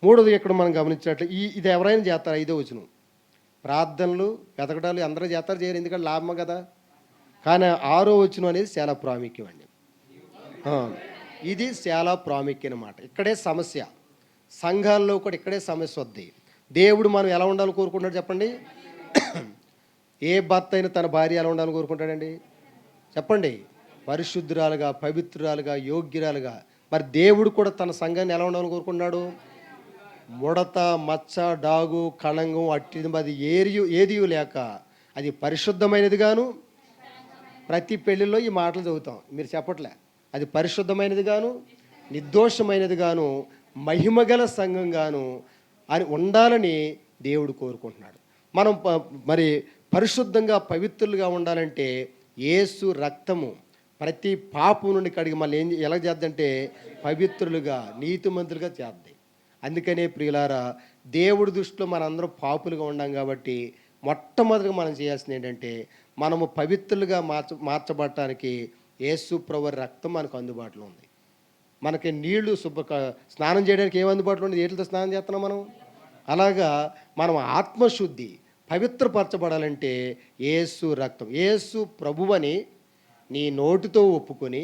మూడోది ఎక్కడ మనం గమనించినట్లు, ఇది ఎవరైనా చేస్తారు. 5వ వచనం, ప్రార్థనలు వెతకడాలు అందరూ చేస్తారు, చేయరు, ఎందుకంటే లాభం కదా. కానీ 6వ వచనం అనేది చాలా ప్రాముఖ్యం అండి. ఇది చాలా ప్రాముఖ్యం అన్నమాట. ఇక్కడే సమస్య, సంఘాల్లో కూడా ఇక్కడే సమస్య వద్ది. దేవుడు మనం ఎలా ఉండాలని కోరుకుంటాడు చెప్పండి? ఏ భర్త అయినా తన భార్య ఎలా ఉండాలని కోరుకుంటాడండి చెప్పండి? పరిశుద్ధురాలుగా, పవిత్రురాలుగా, యోగ్యురాలుగా. మరి దేవుడు కూడా తన సంఘాన్ని ఎలా ఉండాలని కోరుకున్నాడు? ముడత, మచ్చ, డాగు, కళంగం అట్టిది ఏది లేక అది పరిశుద్ధమైనది గాను. ప్రతి పెళ్ళిలో ఈ మాటలు చదువుతాం, మీరు చెప్పట్లే. అది పరిశుద్ధమైనది గాను, నిర్దోషమైనది గాను, మహిమగల సంఘం గాను అని ఉండాలని దేవుడు కోరుకుంటున్నాడు. మనం మరి పరిశుద్ధంగా, పవిత్రులుగా ఉండాలంటే యేసు రక్తము ప్రతి పాపం నుండి కడిగి మళ్ళీ ఎలా చేద్దంటే పవిత్రులుగా, నీతిమంతులుగా చేద్ది. అందుకనే ప్రియులారా, దేవుడి దృష్టిలో మనందరం పాపులుగా ఉన్నాం కాబట్టి మొట్టమొదటిగా మనం చేయాల్సింది ఏంటంటే, మనము పవిత్రులుగా మార్చబడటానికి యేసు ప్రభువు రక్తం మనకు అందుబాటులో ఉంది. మనకి నీళ్లు స్నానం చేయడానికి ఏం అందుబాటులో ఉంది? ఏటితో స్నానం చేస్తున్నాం మనం. అలాగా మనం ఆత్మశుద్ధి పవిత్రపరచబడాలంటే యేసు రక్తం, యేసు ప్రభువని నీ నోటితో ఒప్పుకొని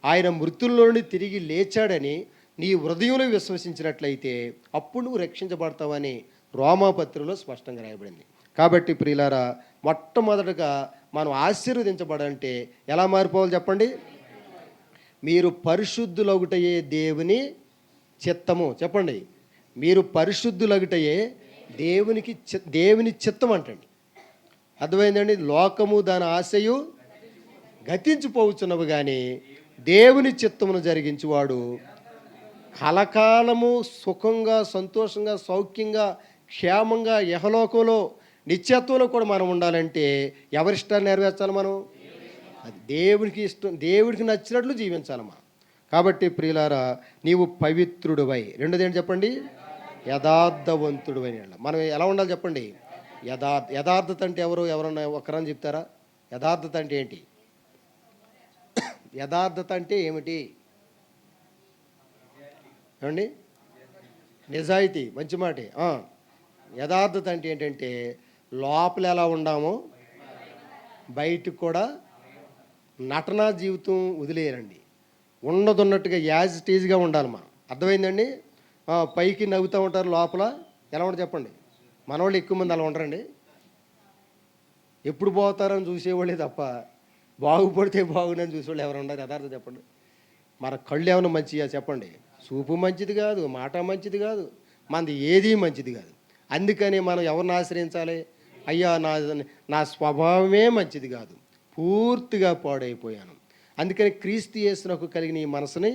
ఆయన మృతుల్లో నుండి తిరిగి లేచాడని నీ హృదయంలో విశ్వసించినట్లయితే అప్పుడు నువ్వు రక్షించబడతావని రోమాపత్రికలో స్పష్టంగా రాయబడింది. కాబట్టి ప్రియులారా, మొట్టమొదటగా మనం ఆశీర్వదించబడాలంటే ఎలా మారిపోవాలి చెప్పండి? మీరు పరిశుద్ధులగుటయే దేవుని చిత్తము. చెప్పండి, మీరు పరిశుద్ధులగుటయే దేవుని చిత్తం అంటండి. అర్థమైందండి? లోకము దాని ఆశయు గతించిపోవచ్చున్నవి, కానీ దేవుని చిత్తమును జరిగించువాడు కలకాలము సుఖంగా, సంతోషంగా, సౌఖ్యంగా, క్షేమంగా యహలోకంలో నిత్యత్వంలో కూడా మనం ఉండాలంటే ఎవరిష్టాన్ని నెరవేర్చాలి మనం? అది దేవునికి ఇష్టం, దేవుడికి నచ్చినట్లు జీవించాలి మనం. కాబట్టి ప్రియులారా, నీవు పవిత్రుడివై, రెండోది ఏంటి చెప్పండి? యథార్థవంతుడివై. మనం ఎలా ఉండాలి చెప్పండి? యథార్థత అంటే ఎవరన్నా ఒకరని చెప్తారా? యథార్థత అంటే ఏంటి? యథార్థత అంటే ఏమిటి ఏమండి? నిజాయితీ, మంచి మాటే. యథార్థత అంటే ఏంటంటే లోపల ఎలా ఉండామో బయటకు కూడా నటనా జీవితం వదిలేయండి. ఉన్నదన్నట్టుగా యాజ్ టీజ్గా ఉండాలి మనం. అర్థమైందండి? పైకి నవ్వుతూ ఉంటారు, లోపల ఎలా ఉంటుంది చెప్పండి? మనవాళ్ళు ఎక్కువ మంది అలా ఉండరండి. ఎప్పుడు పోతారని చూసేవాళ్ళే తప్ప బాగుపడితే బాగుందని చూసేవాళ్ళు ఎవరు ఉండరు. యథార్థం చెప్పండి. మన కళ్ళు ఏమైనా మంచిగా చెప్పండి? చూపు మంచిది కాదు, మాట మంచిది కాదు, మనది ఏదీ మంచిది కాదు. అందుకని మనం ఎవరిని ఆశ్రయించాలి? అయ్యా, నా స్వభావమే మంచిది కాదు, పూర్తిగా పాడైపోయాను, అందుకని క్రీస్తు యేసునకు కలిగిన ఈ మనసుని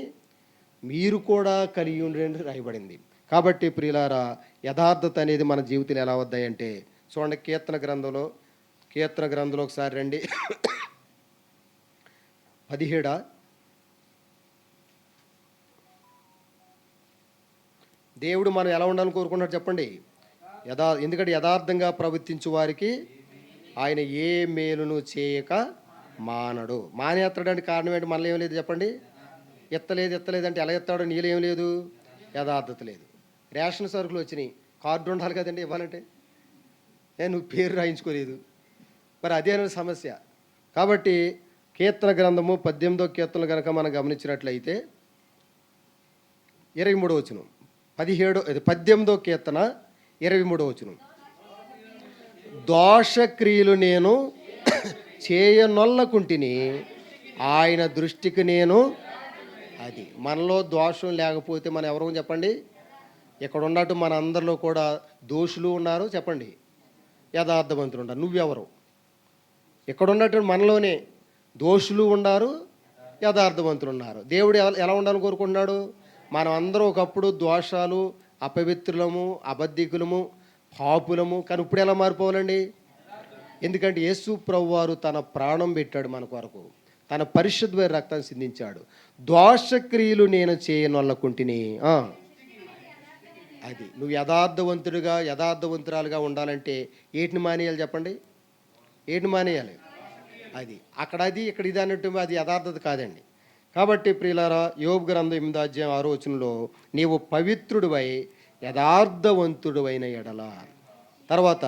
మీరు కూడా కలిగి ఉండండి రాయబడింది. కాబట్టి ప్రియులారా, యథార్థత అనేది మన జీవితంలో ఎలా వద్దాయంటే చూడండి, కీర్తన గ్రంథంలో ఒకసారి రండి. 17 దేవుడు మనం ఎలా ఉండాలని కోరుకుంటున్నాడు చెప్పండి? ఎందుకంటే యథార్థంగా ప్రవర్తించు వారికి ఆయన ఏ మేలును చేయక మానడు. మానేత్తడానికి కారణం ఏంటి? మనలో ఏం లేదు చెప్పండి? ఎత్తలేదు అంటే ఎలా ఎత్తాడో? నీళ్ళు ఏం లేదు, యథార్థత లేదు. రేషన్ సరుకులు వచ్చినాయి, కార్డు ఉండాలి కదండి ఇవ్వాలంటే. నువ్వు పేరు రాయించుకోలేదు, మరి అదే సమస్య. కాబట్టి కీర్తన గ్రంథము 18వ కీర్తనలు కనుక మనం గమనించినట్లయితే 23వ వచనం, 18వ కీర్తన 23వ వచనం, దోషక్రియలు నేను చేయనొల్లకుంటిని, ఆయన దృష్టికి నేను. అది మనలో దోషం లేకపోతే మనం ఎవరు చెప్పండి? ఇక్కడ ఉన్నట్టు మన అందరిలో కూడా దోషులు ఉన్నారు చెప్పండి, యథార్థవంతులు ఉన్నారు. నువ్వెవరు? ఇక్కడ ఉన్నట్టు మనలోనే దోషులు ఉన్నారు, యథార్థవంతులు ఉన్నారు. దేవుడు ఎలా ఉండాలని కోరుకుంటున్నాడు? మనం అందరూ ఒకప్పుడు దోషాలు, అపవిత్రులము, అబద్ధికులము, పాపులము, కానీ ఇప్పుడు ఎలా మారిపోవాలండి? ఎందుకంటే యేసు ప్రభువారు తన ప్రాణం పెట్టాడు మన కొరకు, తన పరిశుద్ధమైన రక్తాన్ని సిందించాడు. దోషక్రియలు నేను చేయనొల్లకుంటిని. అది నువ్వు యథార్థవంతురాలుగా ఉండాలంటే ఏటిని మానేయాలి చెప్పండి? ఏటిని మానేయాలి? అది ఇక్కడ ఇది అన్నట్టు అది యథార్థత కాదండి. కాబట్టి ప్రియులారా, యోబు గ్రంథం 8వ అధ్యాయం 6వ వచనంలో నీవు పవిత్రుడివై యథార్థవంతుడివైన ఎడల. తర్వాత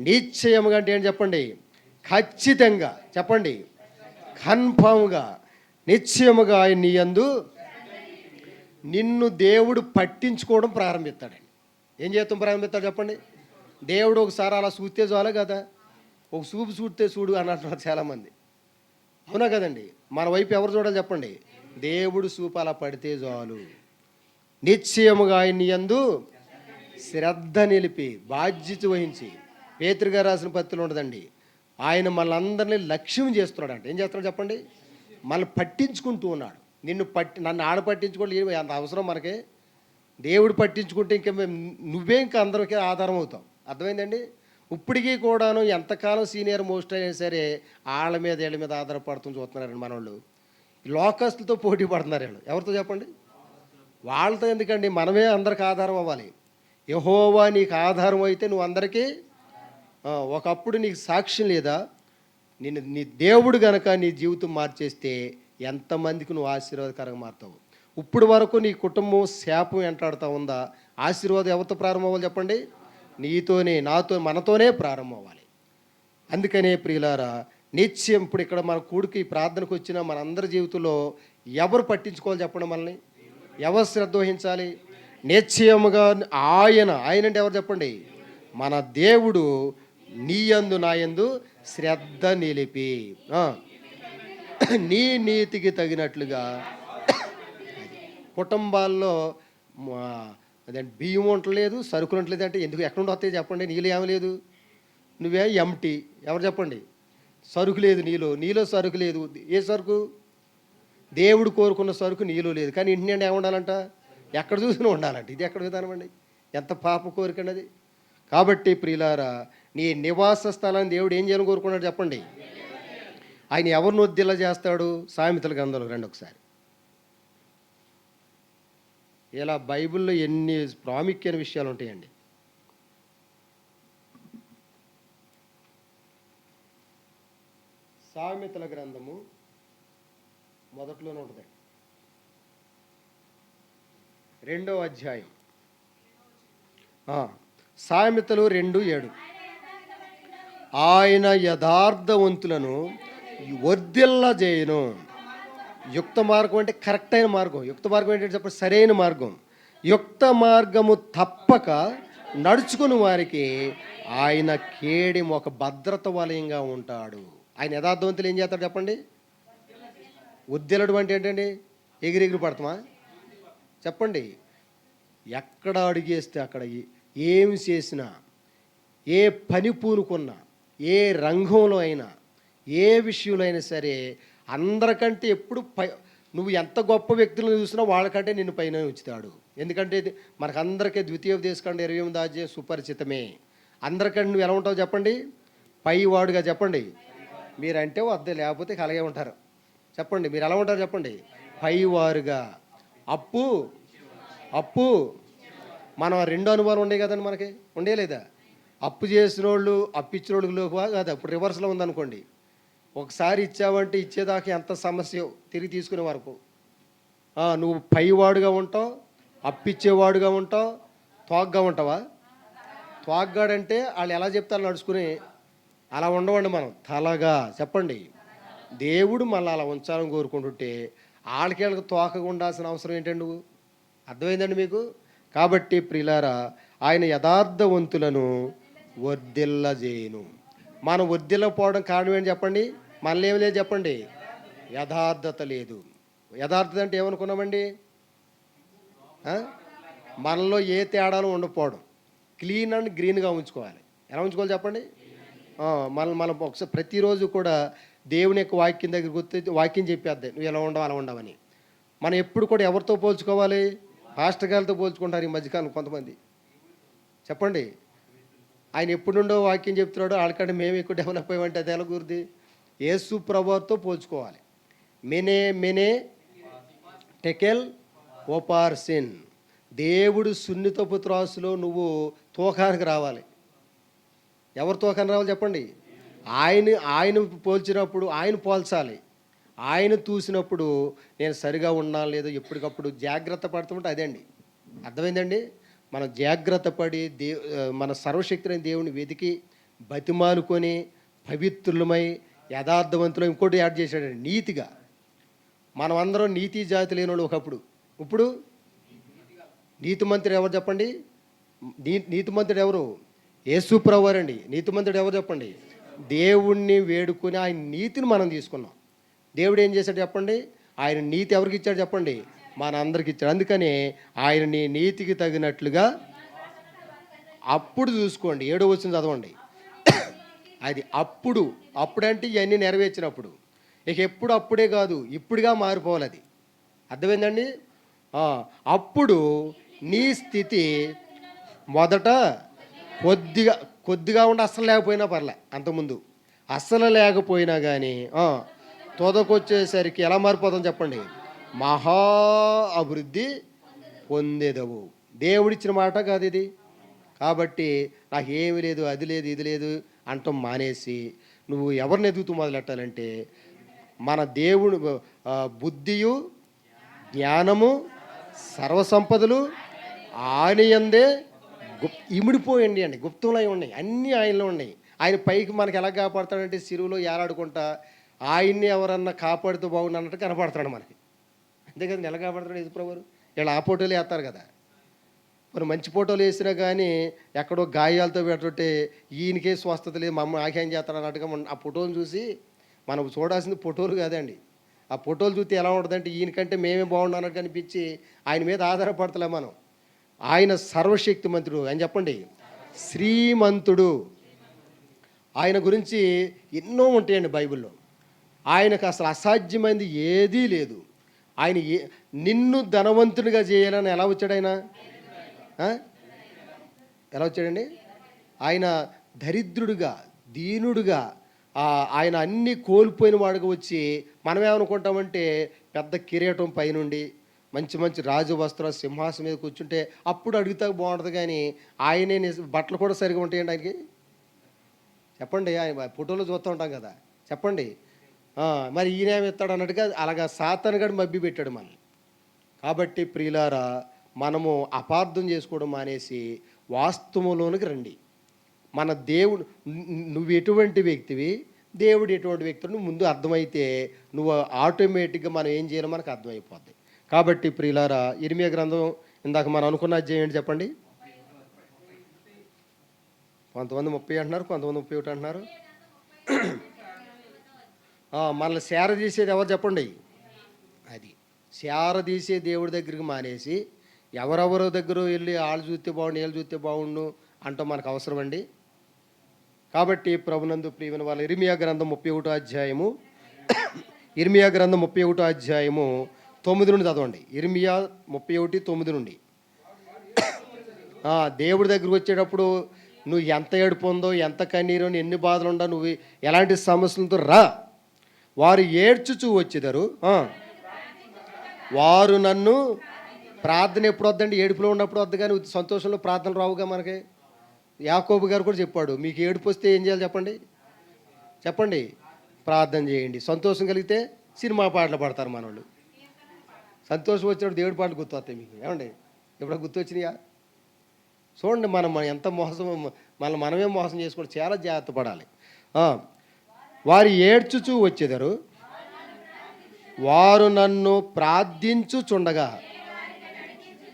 నిశ్చయముగా అంటే ఏంటి చెప్పండి? ఖచ్చితంగా చెప్పండి, కన్ఫామ్గా, నిశ్చయముగా ఆయన నీ యందు నిన్ను దేవుడు పట్టించుకోవడం ప్రారంభిస్తాడండి. ఏం చేస్తాం ప్రారంభిస్తాడు చెప్పండి? దేవుడు ఒకసారి అలా చూస్తే చాలు కదా, ఒక చూపు చూస్తే చూడు అని అంటున్నారు చాలామంది. అవునా కదండి? మన వైపు ఎవరు చూడాలి చెప్పండి? దేవుడు చూపు అలా పడితే చాలు. నిశ్చయముగా ఆయన యందు శ్రద్ధ నిలిపి, బాధ్యత వహించి, పేతురు గారు రాసిన పత్రికలో ఉండదండి, ఆయన మనందరినీ లక్ష్యం చేస్తున్నాడు. ఏం చేస్తున్నాడు చెప్పండి? మనల్ని పట్టించుకుంటూ ఉన్నాడు. నన్ను ఆడ పట్టించుకోవడం అంత అవసరం మనకే? దేవుడు పట్టించుకుంటే నువ్వే ఇంకా అందరికీ ఆధారం అవుతావు. అర్థమైందండి? ఇప్పటికీ కూడాను ఎంతకాలం సీనియర్ మోస్ట్ అయినా సరే వీళ్ళ మీద ఆధారపడుతూ చూస్తున్నారండి మనోళ్ళు. లోకస్తులతో పోటీ పడుతున్నారు వీళ్ళు. ఎవరితో చెప్పండి? వాళ్ళతో ఎందుకండి? మనమే అందరికి ఆధారం అవ్వాలి. యెహోవా నీకు ఆధారం అయితే నువ్వు అందరికీ. ఒకప్పుడు నీకు సాక్ష్యం లేదా? నీ దేవుడు గనక నీ జీవితం మార్చేస్తే ఎంతమందికి నువ్వు ఆశీర్వాదకరంగా మారుతావు. ఇప్పుడు వరకు నీ కుటుంబం శాపం వెంటాడుతూ ఉందా? ఆశీర్వాదం ఎవరితో ప్రారంభం అవ్వాలి చెప్పండి? నీతోనే, నాతో, మనతోనే ప్రారంభం అవ్వాలి. అందుకనే ప్రియులారా, నిత్యం ఇప్పుడు ఇక్కడ మన కూడికి ప్రార్థనకు వచ్చిన మనందరి జీవితంలో ఎవరు పట్టించుకోవాలి చెప్పండి మనల్ని? ఎవరు శ్రద్ధ వహించాలి? నిశ్చయముగా ఆయన అంటే ఎవరు చెప్పండి? మన దేవుడు నీ యందు నా యందు శ్రద్ధ నిలిపి నీ నీతికి తగినట్లుగా. కుటుంబాల్లో అదే బియ్యం ఉండలేదు, సరుకులు ఉండలేదు అంటే ఎందుకు, ఎక్కడ నుండి వస్తాయి చెప్పండి? నీళ్ళు ఏమి లేదు, నువ్వే ఎంటీ. ఎవరు చెప్పండి? సరుకు లేదు, నీలో సరుకు లేదు. ఏ సరుకు? దేవుడు కోరుకున్న సరుకు నీలో లేదు. కానీ ఇంటి నిండా ఏముండాలంట? ఎక్కడ చూసినా ఉండాలంట. ఇది ఎక్కడ విధానం అండి? ఎంత పాప కోరికండి అది. కాబట్టి ప్రియులారా, నీ నివాస స్థలాన్ని దేవుడు ఏం చేయాలని కోరుకున్నాడు చెప్పండి? ఆయన ఎవరిని వద్దిలా చేస్తాడు? సామెతల గ్రంథంలో రండి ఒకసారి. ఇలా బైబిల్లో ఎన్ని ప్రాముఖ్యమైన విషయాలు ఉంటాయండి. సామెతల గ్రంథము మొదట్లోనే ఉంటుంది, 2వ అధ్యాయం. సామెతలు 2:7. ఆయన యథార్థవంతులను వర్ధిల్ల చేయను. యుక్త మార్గం అంటే కరెక్ట్ అయిన మార్గం. యుక్త మార్గం ఏంటంటే చెప్పండి? సరైన మార్గం. యుక్త మార్గము తప్పక నడుచుకుని వారికి ఆయన కేడి ఒక భద్రత వలయంగా ఉంటాడు. ఆయన యథార్థవంతులు ఏం చేస్తాడు చెప్పండి? వర్ధిల్లడం అంటే ఏంటండి? ఎగిరెగిరి పడతామా చెప్పండి? ఎక్కడ అడుగేస్తే అక్కడ, ఏమి చేసినా, ఏ పని పూనుకున్నా, ఏ రంగంలో అయినా, ఏ విషయంలో అయినా సరే అందరికంటే ఎప్పుడు నువ్వు ఎంత గొప్ప వ్యక్తులను చూసినా వాళ్ళకంటే నిన్ను పైన ఉంచుతాడు. ఎందుకంటే మనకందరికీ ద్వితీయోపదేశకాండం 28వ అధ్యాయం సుపరిచితమే. అందరికంటే నువ్వు ఎలా ఉంటావు చెప్పండి? పైవాడుగా. చెప్పండి, మీరంటే వద్ద, లేకపోతే అలాగే ఉంటారు. చెప్పండి, మీరు ఎలా ఉంటారు చెప్పండి? పైవారుగా. అప్పు మనం 2 అనుభవాలు ఉండే కదండి మనకి, ఉండే లేదా? అప్పు చేసిన వాళ్ళు అప్పిచ్చిన వాళ్ళకి కాదు, అప్పుడు రివర్స్లో ఉందనుకోండి. ఒకసారి ఇచ్చావంటే ఇచ్చేదాకా ఎంత సమస్య, తిరిగి తీసుకునే వరకు. నువ్వు పైవాడుగా ఉంటావు, అప్పిచ్చేవాడుగా ఉంటావు, తోగ్గా ఉంటావా? తోగ్గాడంటే వాళ్ళు ఎలా చెప్తారు నడుచుకుని, అలా ఉండవండి మనం. తలగా. చెప్పండి, దేవుడు మళ్ళీ అలా ఉంచాలని కోరుకుంటుంటే వాళ్ళకి తోకగా ఉండాల్సిన అవసరం ఏంటండి? నువ్వు అర్థమైందండి మీకు? కాబట్టి ప్రియులారా, ఆయన యథార్థవంతులను వర్ధిల్ల చేయను. మనం వర్ధిల్లపోవడం కారణం ఏంటి చెప్పండి? మనలో ఏమి లేదు చెప్పండి? యథార్థత లేదు. యథార్థత అంటే ఏమనుకున్నామండి? మనలో ఏ తేడాలు ఉండకపోవడం. క్లీన్ అండ్ గ్రీన్గా ఉంచుకోవాలి. ఎలా ఉంచుకోవాలి చెప్పండి? మనం ఒకసారి ప్రతిరోజు కూడా దేవుని యొక్క వాక్యం దగ్గరికి వస్తే వాక్యం చెప్పేద్ది, నువ్వు ఎలా ఉండవు అలా ఉండవని. మనం ఎప్పుడు కూడా ఎవరితో పోల్చుకోవాలి? పాస్టర్ గారితో పోల్చుకుంటారు ఈ మధ్యకాలం కొంతమంది. చెప్పండి, ఆయన ఎప్పుడు నుండో వాక్యం చెప్తున్నాడు, వాళ్ళకంటే మేము ఎక్కువ డెవలప్ అయ్యామంటే అది ఎలా గురిది? యేసు ప్రభువుతో పోల్చుకోవాలి. మెనే టెకెల్ ఓపార్సిన్. దేవుడు సున్నితపు త్రాసులో నువ్వు తూకానికి రావాలి. ఎవరు తూకానికి రావాలి చెప్పండి? ఆయన పోల్చినప్పుడు ఆయన పోల్చాలి. ఆయన చూసినప్పుడు నేను సరిగా ఉన్నాను లేదో ఎప్పటికప్పుడు జాగ్రత్త పడుతుంటే అదే అండి. అర్థమైందండి? మనం జాగ్రత్త పడి మన సర్వశక్తిని దేవుని వెతికి బతిమాలుకొని పవిత్రులమై యథార్థవంతులు. ఇంకోటి యాడ్ చేశాడండి, నీతిగా. మనం అందరం నీతి జాతి లేని వాళ్ళు ఒకప్పుడు. ఇప్పుడు నీతిమంతుడు ఎవరు చెప్పండి? నీతిమంతుడు ఎవరు? యేసు ప్రభువు అండి. నీతిమంతుడు ఎవరు చెప్పండి? దేవుణ్ణి వేడుకొని ఆయన నీతిని మనం తీసుకున్నాం. దేవుడు ఏం చేశాడు చెప్పండి? ఆయన నీతి ఎవరికి ఇచ్చాడు చెప్పండి? మన అందరికి ఇచ్చాడు. అందుకని ఆయన నీ నీతికి తగినట్లుగా అప్పుడు చూసుకోండి. 7వ వచనం చదవండి. అది అప్పుడంటే ఇవన్నీ నెరవేర్చినప్పుడు. ఇక ఎప్పుడు అప్పుడే కాదు, ఇప్పుడుగా మారిపోవాలి. అది అర్థమైందండి? అప్పుడు నీ స్థితి మొదట కొద్దిగా ఉండి అస్సలు లేకపోయినా పర్లే. అంతకుముందు అస్సలు లేకపోయినా కానీ తొదకొచ్చేసరికి ఎలా మారిపోతాం చెప్పండి? మహా అభివృద్ధి పొందేదవు. దేవుడిచ్చిన మాట కాదు ఇది. కాబట్టి నాకు ఏమి లేదు, అది లేదు, ఇది లేదు అంటాం మానేసి నువ్వు ఎవరిని ఎదుగుతూ మొదలెట్టాలంటే మన దేవుడు బుద్ధియు జ్ఞానము, సర్వసంపదలు ఆయన యందే ఇమిడిపోయండి అండి, గుప్తంలో ఉన్నాయి, అన్నీ ఆయనలో ఉన్నాయి. ఆయన పైకి మనకి ఎలా కాపాడుతాడంటే సిరువులో ఏలాడుకుంటా ఆయన్ని ఎవరన్నా కాపాడుతూ బాగుండు అన్నట్టు కనపడతాడు మనకి. అంతే కదండి, ఎలా కాపాడుతాడు యేసుప్రభు వారు? వీళ్ళు ఆ ఫోటోలు వేస్తారు కదా, మరి మంచి ఫోటోలు వేసినా కానీ ఎక్కడో గాయాలతో పెట్టుంటే ఈయనకే స్వస్థత లేదు, మా అమ్మ ఆఖ్యాయం చేస్తాడు అన్నట్టుగా ఆ ఫోటోలు చూసి మనం చూడాల్సింది ఫోటోలు కాదండి. ఆ ఫోటోలు చూస్తే ఎలా ఉంటుందంటే ఈయనకంటే మేమే బాగుండు అన్నట్టు అనిపించి ఆయన మీద ఆధారపడతలే మనం. ఆయన సర్వశక్తిమంతుడు అని చెప్పండి, శ్రీమంతుడు. ఆయన గురించి ఎన్నో ఉంటాయండి బైబిల్లో. ఆయనకు అసలు అసాధ్యమైనది ఏదీ లేదు. ఆయన నిన్ను ధనవంతునిగా చేయాలని ఎలా వచ్చాడు ఆయన? ఎలా వచ్చాడండి? ఆయన దరిద్రుడిగా, దీనుడుగా, ఆయన అన్నీ కోల్పోయిన వాడికి వచ్చి మనమేమనుకుంటామంటే పెద్ద కిరీటం పైనుండి మంచి మంచి రాజు వస్త్రం సింహాసనం మీద కూర్చుంటే అప్పుడు అడుగుతా బాగుంటుంది. కానీ ఆయనే బట్టలు కూడా సరిగా ఉంటాయండి ఆయనకి? చెప్పండి. ఆయన ఫోటోలో చూస్తూ ఉంటాం కదా, చెప్పండి. మరి ఈయన ఏమి ఇస్తాడు అన్నట్టుగా అలాగా సాతాను గడు మబ్బి పెట్టాడు మనల్ని. కాబట్టి ప్రియులారా, మనము అపార్థం చేసుకోవడం మానేసి వాస్తవంలోనికి రండి. మన దేవుడు, నువ్వు ఎటువంటి వ్యక్తివి, దేవుడు ఎటువంటి వ్యక్తులు ముందు అర్థమైతే నువ్వు ఆటోమేటిక్గా మనం ఏం చేయాలో మనకు అర్థమైపోద్ది. కాబట్టి ప్రియులారా, ఇర్మియా గ్రంథం ఇందాక మనం అనుకున్న అధ్యాయం ఏంటి చెప్పండి? కొంతమంది 30 అంటున్నారు, కొంతమంది 31 అంటున్నారు. మనల్ని సేర తీసేది ఎవరు చెప్పండి? అది సేర తీసే దేవుడి దగ్గరికి మానేసి ఎవరెవరో దగ్గర వెళ్ళి వాళ్ళు చూస్తే బాగుండు, వీళ్ళు చూస్తే బాగుండు అంటాం మనకు అవసరం అండి. కాబట్టి ప్రభునందు ప్రియమైన వాళ్ళ ఇర్మియా గ్రంథం 31 అధ్యాయము, ఇర్మియా గ్రంథం 31 అధ్యాయము 9 నుండి చదవండి. ఇర్మియా 31:9 నుండి. దేవుడి దగ్గరికి వచ్చేటప్పుడు నువ్వు ఎంత ఏడుపు ఉందో, ఎంత కన్నీరో, ఎన్ని బాధలు ఉండో, నువ్వు ఎలాంటి సమస్యలతో రా. వారు ఏడ్చుచూ వచ్చేదారు, వారు నన్ను ప్రార్థన ఎప్పుడు వద్దండి? ఏడుపులో ఉన్నప్పుడు వద్దు, కానీ సంతోషంలో ప్రార్థనలు రావుగా మనకి. యాకోబు గారు కూడా చెప్పాడు, మీకు ఏడుపు వస్తే ఏం చేయాలి చెప్పండి? చెప్పండి. ప్రార్థన చేయండి. సంతోషం కలిగితే సినిమా పాటలు పాడతారు మనోళ్ళు. సంతోషం వచ్చినప్పుడు దేవుడి పాటలు గుర్తొస్తాయి మీకు. ఏమండి, ఎప్పుడో గుర్తొచ్చినాయా? చూడండి, మనం ఎంత మోసం, మనమే మోసం చేసుకోవడం, చాలా జాగ్రత్త పడాలి. వారు ఏడ్చుచూ వచ్చేదారు, వారు నన్ను ప్రార్థించుచుండగా.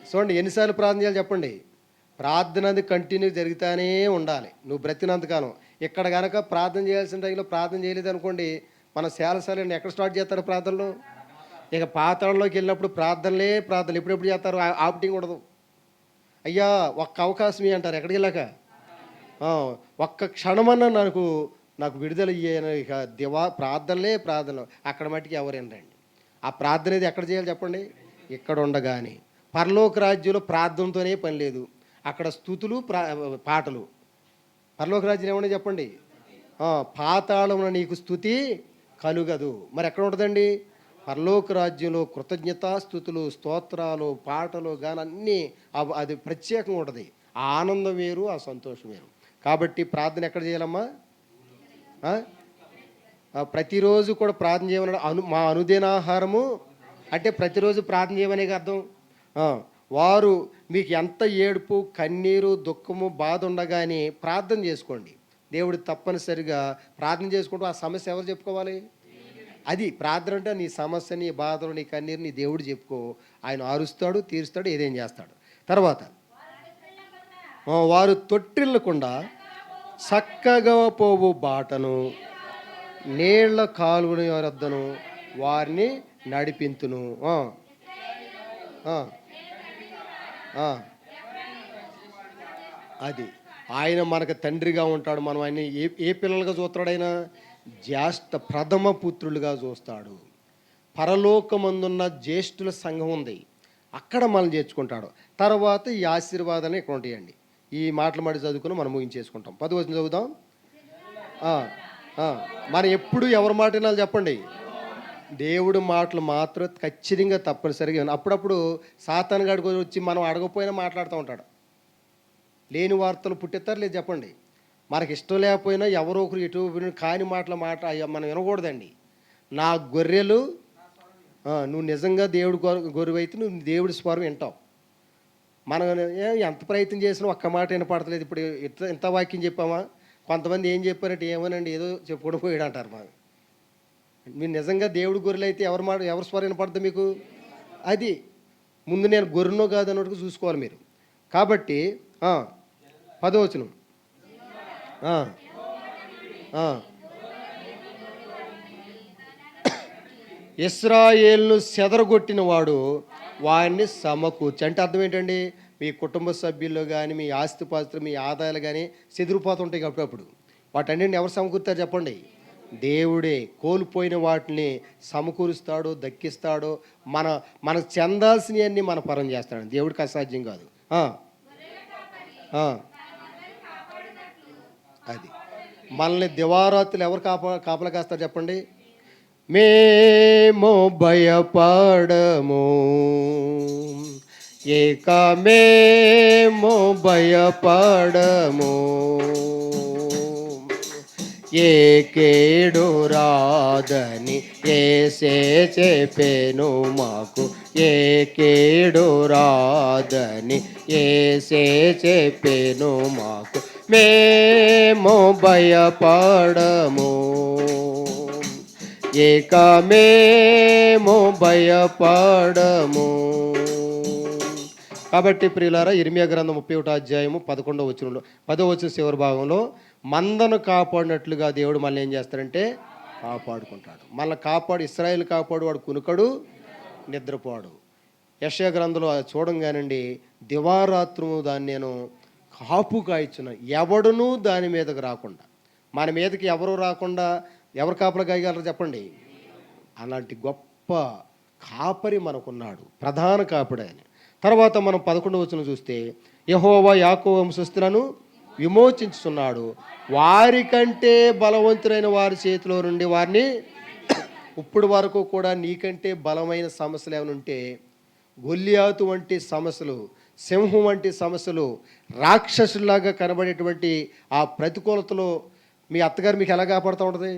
చూడండి, ఎన్నిసార్లు ప్రార్థన చేయాలి చెప్పండి? ప్రార్థన అది కంటిన్యూ జరుగుతూనే ఉండాలి నువ్వు బ్రతికినంతకాలం. ఇక్కడ కనుక ప్రార్థన చేయాల్సిన టైంలో ప్రార్థన చేయలేదు అనుకోండి, మన శాలసాలను ఎక్కడ స్టార్ట్ చేస్తారు ప్రార్థనలు? ఇక పాతాళంలోకి వెళ్ళినప్పుడు ప్రార్థనలే ప్రార్థనలు. ఎప్పుడెప్పుడు చేస్తారు? ఆప్టింగ్ ఉండదు. అయ్యా ఒక్క అవకాశం అంటారు ఎక్కడికి వెళ్ళాక. ఒక్క క్షణమన్నా నాకు విడుదల ఇయ్యాను. ఇక ప్రార్థనలే ప్రార్థనలు. అక్కడ మట్టికి ఎవరేనండి? ఆ ప్రార్థన అనేది ఎక్కడ చేయాలి చెప్పండి? ఇక్కడ ఉండగానే. పరలోక రాజ్యంలో ప్రార్థనతోనే పని లేదు, అక్కడ స్తుతులు పాటలు. పరలోక రాజ్యం ఏమన్నా చెప్పండి? పాతాళంలో నీకు స్తుతి కలుగదు. మరి ఎక్కడ ఉంటుందండి? పరలోక రాజ్యంలో కృతజ్ఞతాస్తుతులు, స్తోత్రాలు, పాటలు గాని అన్నీ అది ప్రత్యేకంగా ఉంటుంది. ఆ ఆనందం వేరు, ఆ సంతోషం వేరు. కాబట్టి ప్రార్థన ఎక్కడ చేయాలమ్మా? ప్రతిరోజు కూడా ప్రార్థన చేయమన్నాడు. మా అనుదినాహారము అంటే ప్రతిరోజు ప్రార్థన చేయమనే అర్థం. వారు మీకు ఎంత ఏడుపు, కన్నీరు, దుఃఖము, బాధ ఉండగానే ప్రార్థన చేసుకోండి. దేవుడు తప్పనిసరిగా ప్రార్థన చేసుకుంటూ ఆ సమస్య ఎవరు చెప్పుకోవాలి? అది ప్రార్థన అంటే నీ సమస్య, నీ బాధలు, నీ కన్నీరు నీ దేవుడు చెప్పుకో. ఆయన ఆరుస్తాడు, తీరుస్తాడు, ఏదేం చేస్తాడు. తర్వాత వారు తొట్టిల్లకుండా చక్కగా పోవు బాటను, నీళ్ల కాలువని వద్దను వారిని నడిపింతును. అది ఆయన మనకు తండ్రిగా ఉంటాడు. మనం ఆయన ఏ పిల్లలుగా చూస్తాడు? ఆయన జ్యేష్ఠ ప్రథమ పుత్రులుగా చూస్తాడు. పరలోకమందున్న జ్యేష్ఠుల సంఘం ఉంది, అక్కడ మనం చేర్చుకుంటాడు. తర్వాత ఈ ఆశీర్వాదాన్ని ఇక్కడ ఉంటాయండి. ఈ మాటలు మాట చదువుకుని మనం ముగించేసుకుంటాం. 10వ వచనం చదువుదాం. మనం ఎప్పుడు ఎవరి మాట వినాలి చెప్పండి? దేవుడి మాటలు మాత్రం ఖచ్చితంగా తప్పనిసరిగా. అప్పుడప్పుడు సాతాను గాడికి వచ్చి మనం అడగపోయినా మాట్లాడుతూ ఉంటాడు. లేని వార్తలు పుట్టిస్తారు లేదు చెప్పండి. మనకి ఇష్టం లేకపోయినా ఎవరో ఒకరు ఎటు కాని మాటలు మనం వినకూడదండి. నా గొర్రెలు నువ్వు నిజంగా దేవుడు గొర్రెవైతే నువ్వు దేవుడి స్వరం వింటావు. మనం ఎంత ప్రయత్నం చేసినా ఒక్క మాట వినపడతలేదు. ఇప్పుడు ఇంత వాక్యం చెప్పామా? కొంతమంది ఏం చెప్పారంటే ఏమోనండి ఏదో చెప్పుకోవడం పోయాడు అంటారు. మీరు నిజంగా దేవుడి గొర్రెలు అయితే ఎవరి స్వరం వినపడుతుంది మీకు? అది ముందు నేను గొర్రెనో కాదు అన్నట్టుగా చూసుకోవాలి మీరు. కాబట్టి 10వ వచనం, ఇశ్రాయేలును చెదరగొట్టిన వాడు వాడిని సమకూర్చి. అంటే అర్థం ఏంటండి? మీ కుటుంబ సభ్యుల్లో కానీ మీ ఆస్తిపాస్తులు మీ ఆదాయాలు కానీ చెదిరిపోతుంటాయి అప్పుడప్పుడు. వాటన్నింటిని ఎవరు సమకూరుతారు చెప్పండి? దేవుడే. కోల్పోయిన వాటిని సమకూరుస్తాడు, దక్కిస్తాడు. మనకు చెందాల్సినవన్నీ మన పరం చేస్తాడు. దేవుడికి అసాధ్యం కాదు. అది మనల్ని దివారాత్రులు ఎవరు కాపలా కాస్తారు చెప్పండి? మేము భయపడము, ఇక మేము భయపడము, ఏ కేడు రాదని యేసే చెప్పెను మాకు, ఏ కేడు రాదని యేసే చెప్పెను మాకు, మేము భయపడము, ఇక మేము భయపడము. కాబట్టి ప్రియులారా, ఇర్మియా గ్రంథం 31వ అధ్యాయము 11వ వచనంలో 10వ వచనం చివరి భాగంలో మందను కాపాడినట్లుగా దేవుడు మనల్ని ఏం చేస్తాడంటే కాపాడుకుంటాడు. మనల్ని ఇశ్రాయేలు కాపాడు వాడు కునుకడు నిద్రపోడు. యెషయా గ్రంథంలో చూడంగానండి, దివారాత్రము దాన్ని నేను కాపు కాయిచున్నాను, ఎవడునూ దాని మీదకి రాకుండా. మన మీదకి ఎవరు రాకుండా ఎవరు కాపలా కాయగలరు చెప్పండి? అలాంటి గొప్ప కాపరి మనకున్నాడు, ప్రధాన కాపరి అని. తర్వాత మనం 11వ వచనం చూస్తే, యెహోవా యాకోబు వంశస్థులను విమోచించుతున్నాడు, వారికంటే బలవంతులైన వారి చేతిలో నుండి వారిని. ఇప్పుడు వరకు కూడా నీకంటే బలమైన సమస్యలు ఏమైనా ఉంటే, గొల్లియాతు వంటి సమస్యలు, సింహం వంటి సమస్యలు, రాక్షసులాగా కనబడేటువంటి ఆ ప్రతికూలతలో మీ అత్తగారు మీకు ఎలా కాపాడుతూ ఉంటుంది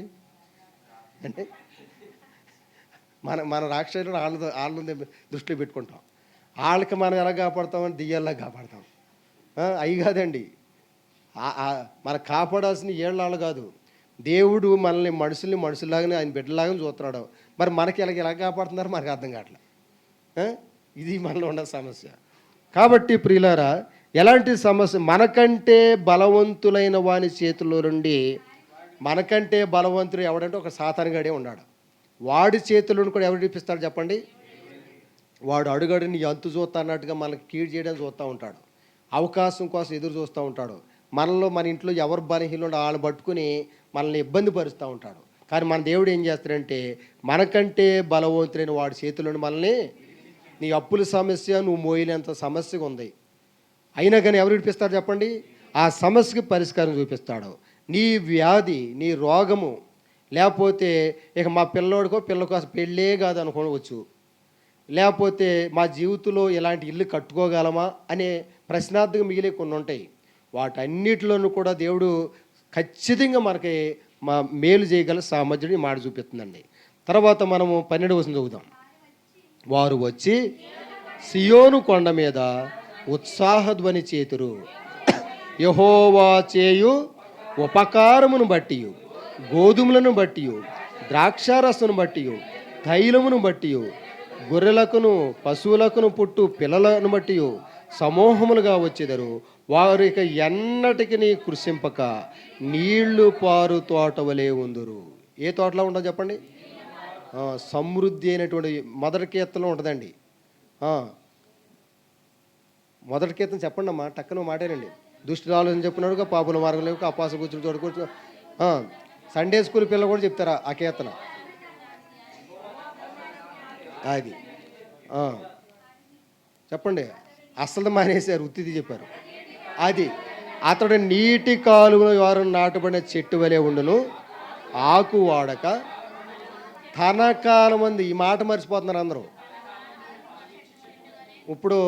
అంటే, మన రాక్షసులు వాళ్ళని దృష్టిలో పెట్టుకుంటాం. వాళ్ళకి మనం ఎలా కాపాడుతామని దెయ్యాల్లా కాపాడతాం. అవి కాదండి, మన కాపాడాల్సిన ఏళ్ళ కాదు. దేవుడు మనల్ని మనుషుల్లాగానే ఆయన బిడ్డలాగానే చూస్తున్నాడు. మరి మనకి ఎలా కాపాడుతున్నారు మనకు అర్థం కావట్లేదు. ఇది మనలో ఉన్న సమస్య. కాబట్టి ప్రియులారా, ఎలాంటి సమస్య? మనకంటే బలవంతులైన వాని చేతుల్లో నుండి, మనకంటే బలవంతుడు ఎవడంటే ఒక సాతానుగాడే ఉన్నాడు. వాడి చేతులను కూడా ఎవరు ఇప్పిస్తాడు చెప్పండి? వాడు అడుగడుని అంతు చూస్తా అన్నట్టుగా మనకి కీడు చేయడానికి చూస్తూ ఉంటాడు. అవకాశం కోసం ఎదురు చూస్తూ ఉంటాడు. మన ఇంట్లో ఎవరు బలహీనులు వాళ్ళని పట్టుకుని మనల్ని ఇబ్బంది పరుస్తూ ఉంటాడు. కానీ మన దేవుడు ఏం చేస్తాడంటే, మనకంటే బలవంతులైన వాడి చేతులను మనల్ని, నీ అప్పుల సమస్య నువ్వు మోయలేంత సమస్యగా ఉంది, అయినా కానీ ఎవరు విడిపిస్తారు చెప్పండి? ఆ సమస్యకి పరిష్కారం చూపిస్తాడు. నీ వ్యాధి, నీ రోగము, లేకపోతే ఇక మా పిల్ల కోసం పెళ్ళే కాదు అనుకోవచ్చు, లేకపోతే మా జీవితంలో ఇలాంటి ఇల్లు కట్టుకోగలమా అనే ప్రశ్నార్థంగా మిగిలే కొన్ని ఉంటాయి. వాటన్నిటిలోనూ కూడా దేవుడు ఖచ్చితంగా మనకి మేలు చేయగల సామర్థ్యుడి మాట చూపిస్తుందండి. తర్వాత మనము 12వ వచనం చదువుదాం. వారు వచ్చి సియోను కొండ మీద ఉత్సాహధ్వని చేతురు, యెహోవా చేయు ఉపకారమును బట్టి, గోధుమలను బట్టి, ద్రాక్షారసమును బట్టి, తైలమును బట్టి, గొర్రెలకును పశువులకును పుట్టు పిల్లలను బట్టి సమూహములుగా వచ్చేదరు. వారికి ఎన్నటికి నీ కృషింపక నీళ్లు పారు తోట వలె ఉందురు. ఏ తోటలో ఉండదు చెప్పండి? సమృద్ధి అయినటువంటి మొదటి కీర్తనలో ఉంటుందండి. మొదటి కీర్తన చెప్పండి అమ్మా, టక్కన మాటేనండి. దుష్టుల ఆలోచన చెప్పినాడుగా, పాపుల మార్గం లేవు, అపాస కూర్చుని చోటు సండే స్కూల్ పిల్లలు కూడా చెప్తారా ఆ కీర్తన? అది చెప్పండి. అస్సలు మానేశారు, ఉత్తిది చెప్పారు. అది అతడు నీటి కాలువల వారు నాటబడిన చెట్టు వలె ఉండును, ఆకు వాడక తన కాలం మంది. ఈ మాట మర్చిపోతున్నారు అందరూ. ఇప్పుడు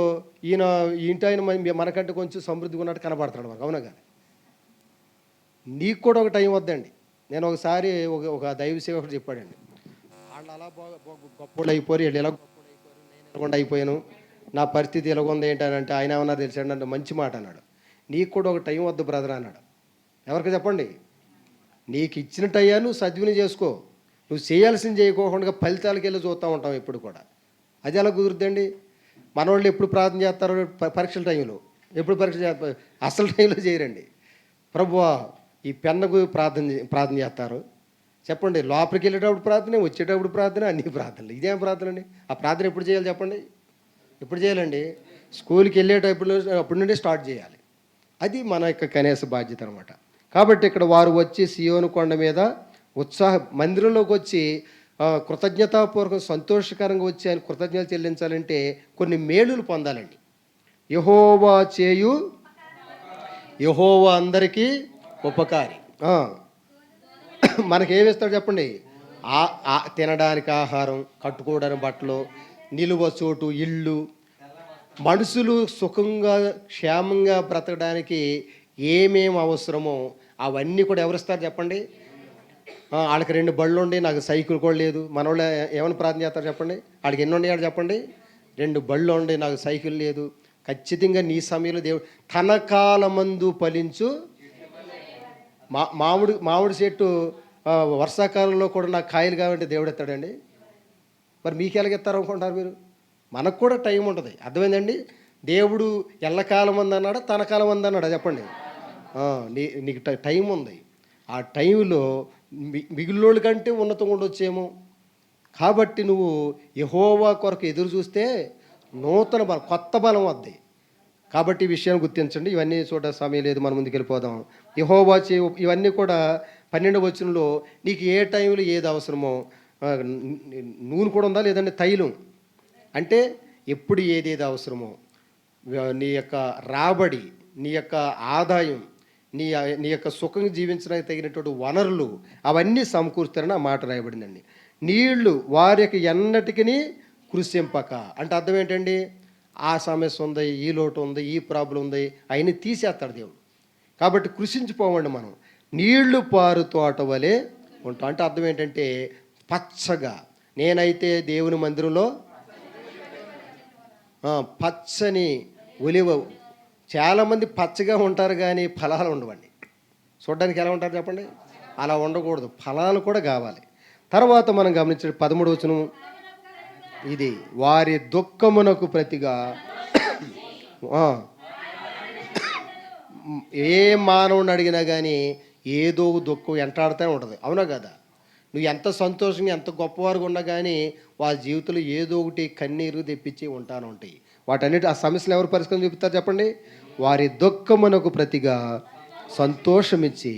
ఆయన మనకంటే కొంచెం సమృద్ధిగా ఉన్నట్టు కనబడుతున్నాడు మనకు, అవునా కానీ? నీకు కూడా ఒక టైం వద్దండి. నేను ఒకసారి ఒక దైవ సేవకుడు చెప్పాడండి, వాళ్ళు అలా గొప్పోళ్ళు అయిపోయి వీళ్ళు ఇలా గొప్పోళ్ళు అయిపోయారు, నేను ఇలాగొండ అయిపోయాను, నా పరిస్థితి ఇలాగుంది ఏంటంటే ఆయన ఏమన్నా తెలిసాడు అంటే మంచి మాట అన్నాడు. నీకు కూడా ఒక టైం వద్దు బ్రదర్ అన్నాడు. ఎవరికి చెప్పండి? నీకు ఇచ్చిన టైం నువ్వు సద్వినియోగం చేసుకో. నువ్వు చేయాల్సింది చేయకోకుండా ఫలితాలకు వెళ్ళి చూస్తూ ఉంటాం ఎప్పుడు కూడా. అది ఎలా కుదురుద్దండి? మనవాళ్ళు ఎప్పుడు ప్రార్థన చేస్తారు? పరీక్షల టైంలో. ఎప్పుడు పరీక్ష చేస్తారు? అసలు టైంలో చేయరండి. ప్రభువా ఈ పెన్నకు ప్రార్థన చేస్తారు. చెప్పండి, లోపలికి వెళ్ళేటప్పుడు ప్రార్థన, వచ్చేటప్పుడు ప్రార్థన, అన్ని ప్రార్థనలు. ఇదేం ప్రార్థన అండి? ఆ ప్రార్థన ఎప్పుడు చేయాలి చెప్పండి? ఎప్పుడు చేయాలండి? స్కూల్కి వెళ్ళేటప్పుడు అప్పటి నుండి స్టార్ట్ చేయాలి. అది మన యొక్క కనీస బాధ్యత అనమాట. కాబట్టి ఇక్కడ వారు వచ్చి సియోను కొండ మీద మందిరంలోకి వచ్చి కృతజ్ఞతాపూర్వకం సంతోషకరంగా వచ్చి ఆయన కృతజ్ఞతలు చెల్లించాలంటే కొన్ని మేలులు పొందాలండి. యెహోవా అందరికీ ఉపకారి. మనకేమిస్తాడు చెప్పండి? తినడానికి ఆహారం, కట్టుకోవడానికి బట్టలు, నిలువ చోటు, ఇళ్ళు, మనుషులు సుఖంగా క్షేమంగా బ్రతకడానికి ఏమేమి అవసరమో అవన్నీ కూడా ఎవరిస్తారు చెప్పండి? వాళ్ళకి 2 బళ్ళు ఉండి నాకు సైకిల్ కూడా లేదు. మనోళ్ళు ఏమైనా ప్రార్థన చేస్తారు చెప్పండి? వాళ్ళకి ఎన్ని ఉన్నాయాడు చెప్పండి? 2 బళ్ళు ఉండి నాకు సైకిల్ లేదు. ఖచ్చితంగా నీ సమయంలో దేవుడు తన కాలమందు ఫలించు మామిడి చెట్టు వర్షాకాలంలో కూడా నాకు కాయలు కావాలంటే దేవుడు ఎత్తాడండి. మరి మీకు ఎలాగెత్తారు అనుకుంటారు మీరు? మనకు కూడా టైం ఉంటుంది. అర్థమైందండి? దేవుడు ఎల్లకాలం అందన్నాడా తన కాలం అందన్నాడా చెప్పండి? నీకు టైం ఉంది. ఆ టైంలో మిగిలినోళ్ళ కంటే ఉన్నతంగా ఉండొచ్చేమో. కాబట్టి నువ్వు యెహోవా కొరకు ఎదురు చూస్తే నూతన బలం, కొత్త బలం వద్ది. కాబట్టి ఈ విషయాన్ని గుర్తించండి. ఇవన్నీ చూడ సమయం లేదు, మనం ముందుకు వెళ్ళిపోదాం. యెహోవా ఇవన్నీ కూడా 12వ వచనంలో నీకు ఏ టైంలో ఏది అవసరమో, నూనె కూడా ఉందా లేదంటే తైలం అంటే ఎప్పుడు ఏదేది అవసరమో, నీ యొక్క రాబడి, నీ యొక్క ఆదాయం, నీ యొక్క సుఖం జీవించడానికి తగినటువంటి వనరులు అవన్నీ సమకూరుస్తారని ఆ మాట రాయబడిందండి. నీళ్లు వారికి ఎన్నటికీ కృషింపక అంటే అర్థం ఏంటండి? ఆ సమస్య ఉంది, ఈ లోటు ఉంది, ఈ ప్రాబ్లం ఉంది, అవన్నీ తీసేస్తాడు దేవుడు. కాబట్టి కృషించిపోవండి మనం. నీళ్లు పారు తోట వలె ఉంటాం అంటే అర్థం ఏంటంటే పచ్చగా. నేనైతే దేవుని మందిరంలో పచ్చని ఒలివ, చాలామంది పచ్చగా ఉంటారు కానీ ఫలాలు ఉండవండి. చూడడానికి ఎలా ఉంటారు చెప్పండి? అలా ఉండకూడదు, ఫలాలు కూడా కావాలి. తర్వాత మనం గమనించే 13వ వచనం ఇది, వారి దుఃఖమునకు ప్రతిగా ఏ మానవుని అడిగినా కానీ ఏదో దుఃఖం వెంటాడుతూనే ఉంటుంది. అవునా కదా? నువ్వు ఎంత సంతోషంగా ఎంత గొప్పవారుగా ఉన్నా కానీ వాళ్ళ జీవితంలో ఏదో ఒకటి కన్నీరు తెప్పించి ఉంటాను ఉంటాయి. వాటన్నిటి ఆ సమస్యలు ఎవరు పరిష్కారం చూపుతారు చెప్పండి? వారి దుఃఖమునకు ప్రతిగా సంతోషమిచ్చి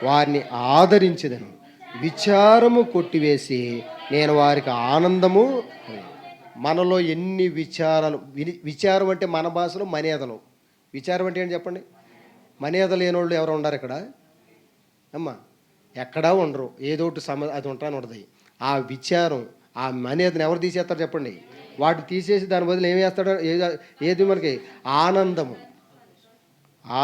వారిని ఆదరించదను, విచారము కొట్టివేసి నేను వారికి ఆనందము. మనలో ఎన్ని విచారాలు, విచారం అంటే మన భాషలో మనేదలు. విచారం అంటే ఏంటి చెప్పండి? మనేద లేనోళ్ళు ఎవరు ఉండరు ఇక్కడ అమ్మా? ఎక్కడా ఉండరు. ఏదో ఒకటి అది ఉంటాను ఉంటుంది. ఆ విచారం, ఆ మనేదని ఎవరు తీసేస్తారు చెప్పండి? వాటిని తీసేసి దాని బదులు ఏం వేస్తాడో ఏది మనకి ఆనందము,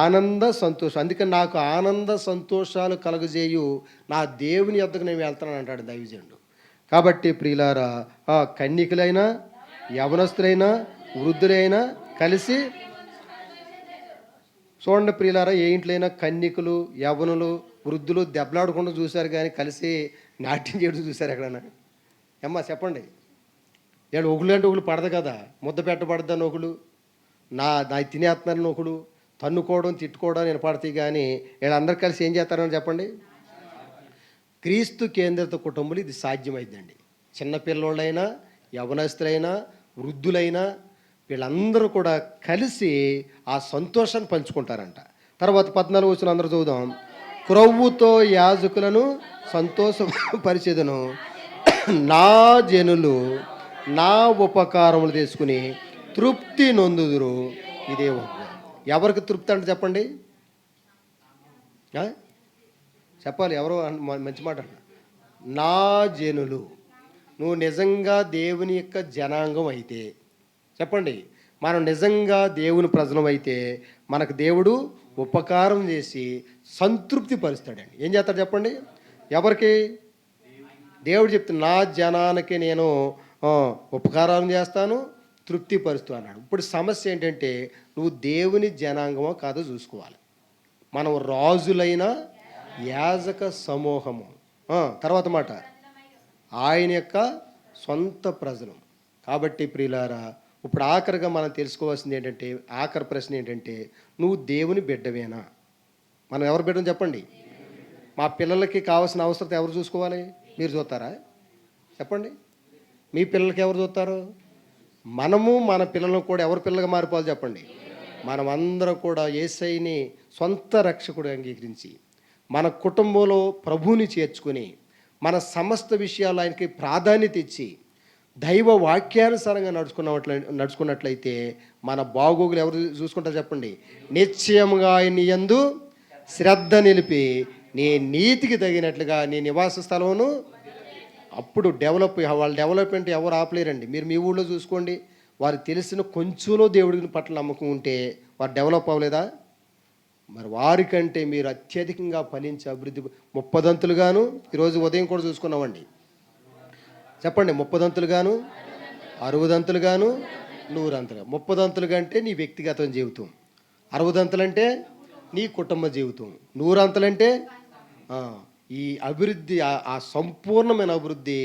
ఆనంద సంతోషం. అందుకని నాకు ఆనంద సంతోషాలు కలుగజేయు నా దేవుని యొద్దకు నేను వెళ్తాను అంటాడు దైవజనుడు. కాబట్టి ప్రియులారా, కన్యకులైనా యవనస్తులైనా వృద్ధులైనా కలిసి చూడండి ప్రియులారా, ఏ ఇంట్లో అయినా కన్యకులు యవనులు వృద్ధులు దెబ్బలాడకుండా చూశారు కానీ కలిసి నాట్యం చేయడం చూశారు ఎక్కడైనా? అమ్మా చెప్పండి. ఏడు ఒకళ్ళు అంటే ఒకళ్ళు పడదు కదా, ముద్ద పెట్టబడద్దని ఒకళ్ళు, నా తినేస్తున్నారని ఒకళ్ళు, తన్నుకోవడం తిట్టుకోవడం నేను పడతాయి. కానీ వీళ్ళందరూ కలిసి ఏం చేస్తారని చెప్పండి? క్రీస్తు కేంద్రిత కుటుంబాలు ఇది సాధ్యమైందండి. చిన్నపిల్లోళ్ళైనా యవనస్తులైనా వృద్ధులైనా వీళ్ళందరూ కూడా కలిసి ఆ సంతోషాన్ని పంచుకుంటారంట. తర్వాత 14వ వచనం అందరూ చదువుదాం. క్రొవ్వుతో యాజకులను సంతోషపరిచెదను, నా జనులు నా ఉపకారములు తీసుకుని తృప్తి నొందుదురు. ఇదే ఎవరికి తృప్తి అంటే చెప్పండి? చెప్పాలి ఎవరో మంచి మాట. నా జనులు. నువ్వు నిజంగా దేవుని యొక్క జనాంగం అయితే చెప్పండి, మనం నిజంగా దేవుని ప్రజలం అయితే మనకు దేవుడు ఉపకారం చేసి సంతృప్తి పరుస్తాడండి. ఏం చేస్తాడు చెప్పండి? ఎవరికి? దేవుడు చెప్తున్నా నా జనానికి నేను ఉపకారం చేస్తాను, తృప్తిపరుస్తూ అన్నాడు. ఇప్పుడు సమస్య ఏంటంటే నువ్వు దేవుని జనాంగమో కాదో చూసుకోవాలి. మనం రాజులైన యాజక సమూహము, తర్వాత మాట ఆయన యొక్క సొంత ప్రజలు. కాబట్టి ప్రియులారా, ఇప్పుడు ఆఖరిగా మనం తెలుసుకోవాల్సింది ఏంటంటే, ఆఖరి ప్రశ్న ఏంటంటే, నువ్వు దేవుని బిడ్డవేనా? మనం ఎవరు బిడ్డని చెప్పండి. మా పిల్లలకి కావాల్సిన అవసరం ఎవరు చూసుకోవాలి? మీరు చూస్తారా? చెప్పండి. మీ పిల్లలకి ఎవరు చూస్తారు? మనము మన పిల్లలను కూడా ఎవరి పిల్లలుగా మారిపోవాలి చెప్పండి. మనం అందరం కూడా యేసయ్యని సొంత రక్షకుడు అంగీకరించి మన కుటుంబంలో ప్రభువుని చేర్చుకొని మన సమస్త విషయాలు ఆయనకి ప్రాధాన్యత ఇచ్చి దైవ వాక్యానుసారంగా నడుచుకున్నట్లయితే మన బాగోగులు ఎవరు చూసుకుంటారు చెప్పండి. నిశ్చయముగా ఆయన యందు శ్రద్ధ నిలిపి నీ నీతికి తగినట్లుగా నీ నివాస స్థలమును అప్పుడు వాళ్ళ డెవలప్మెంట్ ఎవరు ఆపలేరండి. మీరు మీ ఊళ్ళో చూసుకోండి, వారు తెలిసిన కొంచెంలో దేవుడి పట్ల నమ్మకం ఉంటే వారు డెవలప్ అవ్వలేదా? మరి వారికంటే మీరు అత్యధికంగా ఫలించి అభివృద్ధి 30 దంతులుగాను, ఈరోజు ఉదయం కూడా చూసుకున్నామండి. చెప్పండి, 30 దంతులుగాను, 60 దంతులుగాను, 100 అంతలుగా. 30 దంతులుగా అంటే నీ వ్యక్తిగత జీవితం, 60 దంతులంటే నీ కుటుంబ జీవితం, 100 అంతలంటే ఈ అభివృద్ధి, ఆ సంపూర్ణమైన అభివృద్ధి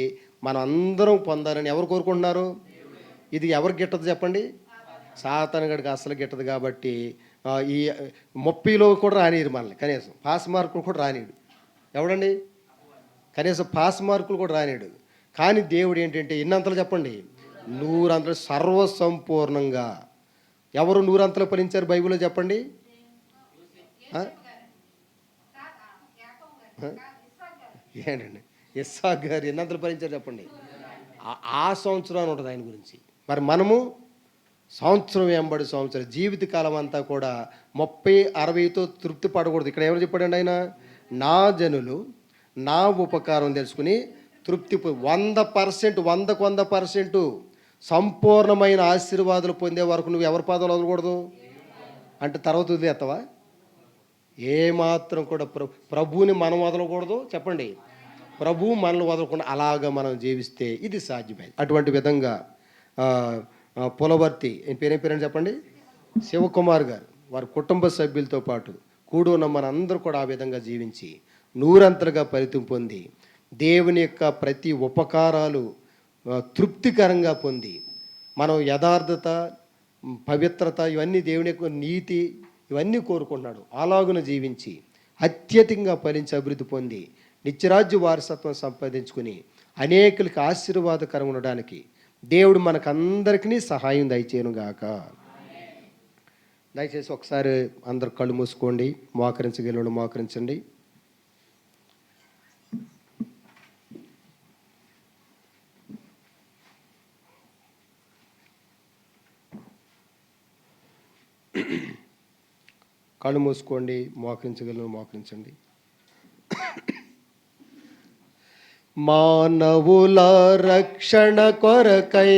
మనం అందరం పొందాలని ఎవరు కోరుకుంటున్నారు? ఇది ఎవరు గిట్టదు చెప్పండి? సాతానుగాడికి అసలు గిట్టదు. కాబట్టి ఈ 30లో కూడా రానియరు మనల్ని, కనీసం పాస్ మార్కులు కూడా రానిడు. ఎవడండి? కనీసం పాస్ మార్కులు కూడా రానిడు. కానీ దేవుడు ఏంటంటే ఎన్నంతలు చెప్పండి? 100 అంతలు సర్వసంపూర్ణంగా. ఎవరు 100 అంతలు ఫలించారు బైబిల్లో చెప్పండి? ఏంటండి? ఇస్సాకు గారు ఎన్నంతలు ఫలించారు చెప్పండి? ఆ సంవత్సరం అని ఉంటుంది ఆయన గురించి. మరి మనము సంవత్సరం వెంబడి సంవత్సరం జీవితకాలం అంతా కూడా 30-60తో తృప్తి పడకూడదు. ఇక్కడ ఎవరు చెప్పాడండి ఆయన? నా జనులు నా ఉపకారం తెలుసుకుని తృప్తి 100%, 100% సంపూర్ణమైన ఆశీర్వాదాలు పొందే వరకు నువ్వు ఎవరి పాదాలు వదలకూడదు అంటే తర్వాత వదిలేస్తావా? ఏమాత్రం కూడా ప్రభువుని మనం వదలకూడదు చెప్పండి. ప్రభువు మనల్ని వదలకుండా అలాగా మనం జీవిస్తే ఇది సాధ్యమే. అటువంటి విధంగా పులవర్తి పేరేం చెప్పండి, శివకుమార్ గారు వారి కుటుంబ సభ్యులతో పాటు కూడి ఉన్న మనందరూ కూడా ఆ విధంగా జీవించి 100 ఫలితం పొంది దేవుని యొక్క ప్రతి ఉపకారాలు తృప్తికరంగా పొంది మనం యథార్థత, పవిత్రత, ఇవన్నీ దేవుని యొక్క నీతి ఇవన్నీ కోరుకుంటున్నాడు. అలాగున జీవించి అత్యధికంగా ఫలించి అభివృద్ధి పొంది నిత్యరాజ్య వారసత్వం సంపాదించుకుని అనేకులకి ఆశీర్వాదకరం ఉండడానికి దేవుడు మనకందరికీ సహాయం దయచేయనుగాక. దయచేసి ఒకసారి అందరు కళ్ళు మూసుకోండి, మోకరించగలను మోకరించండి. కళ్ళు మూసుకోండి, మోకరించగలను మోకరించండి. మానవుల రక్షణ కొరకై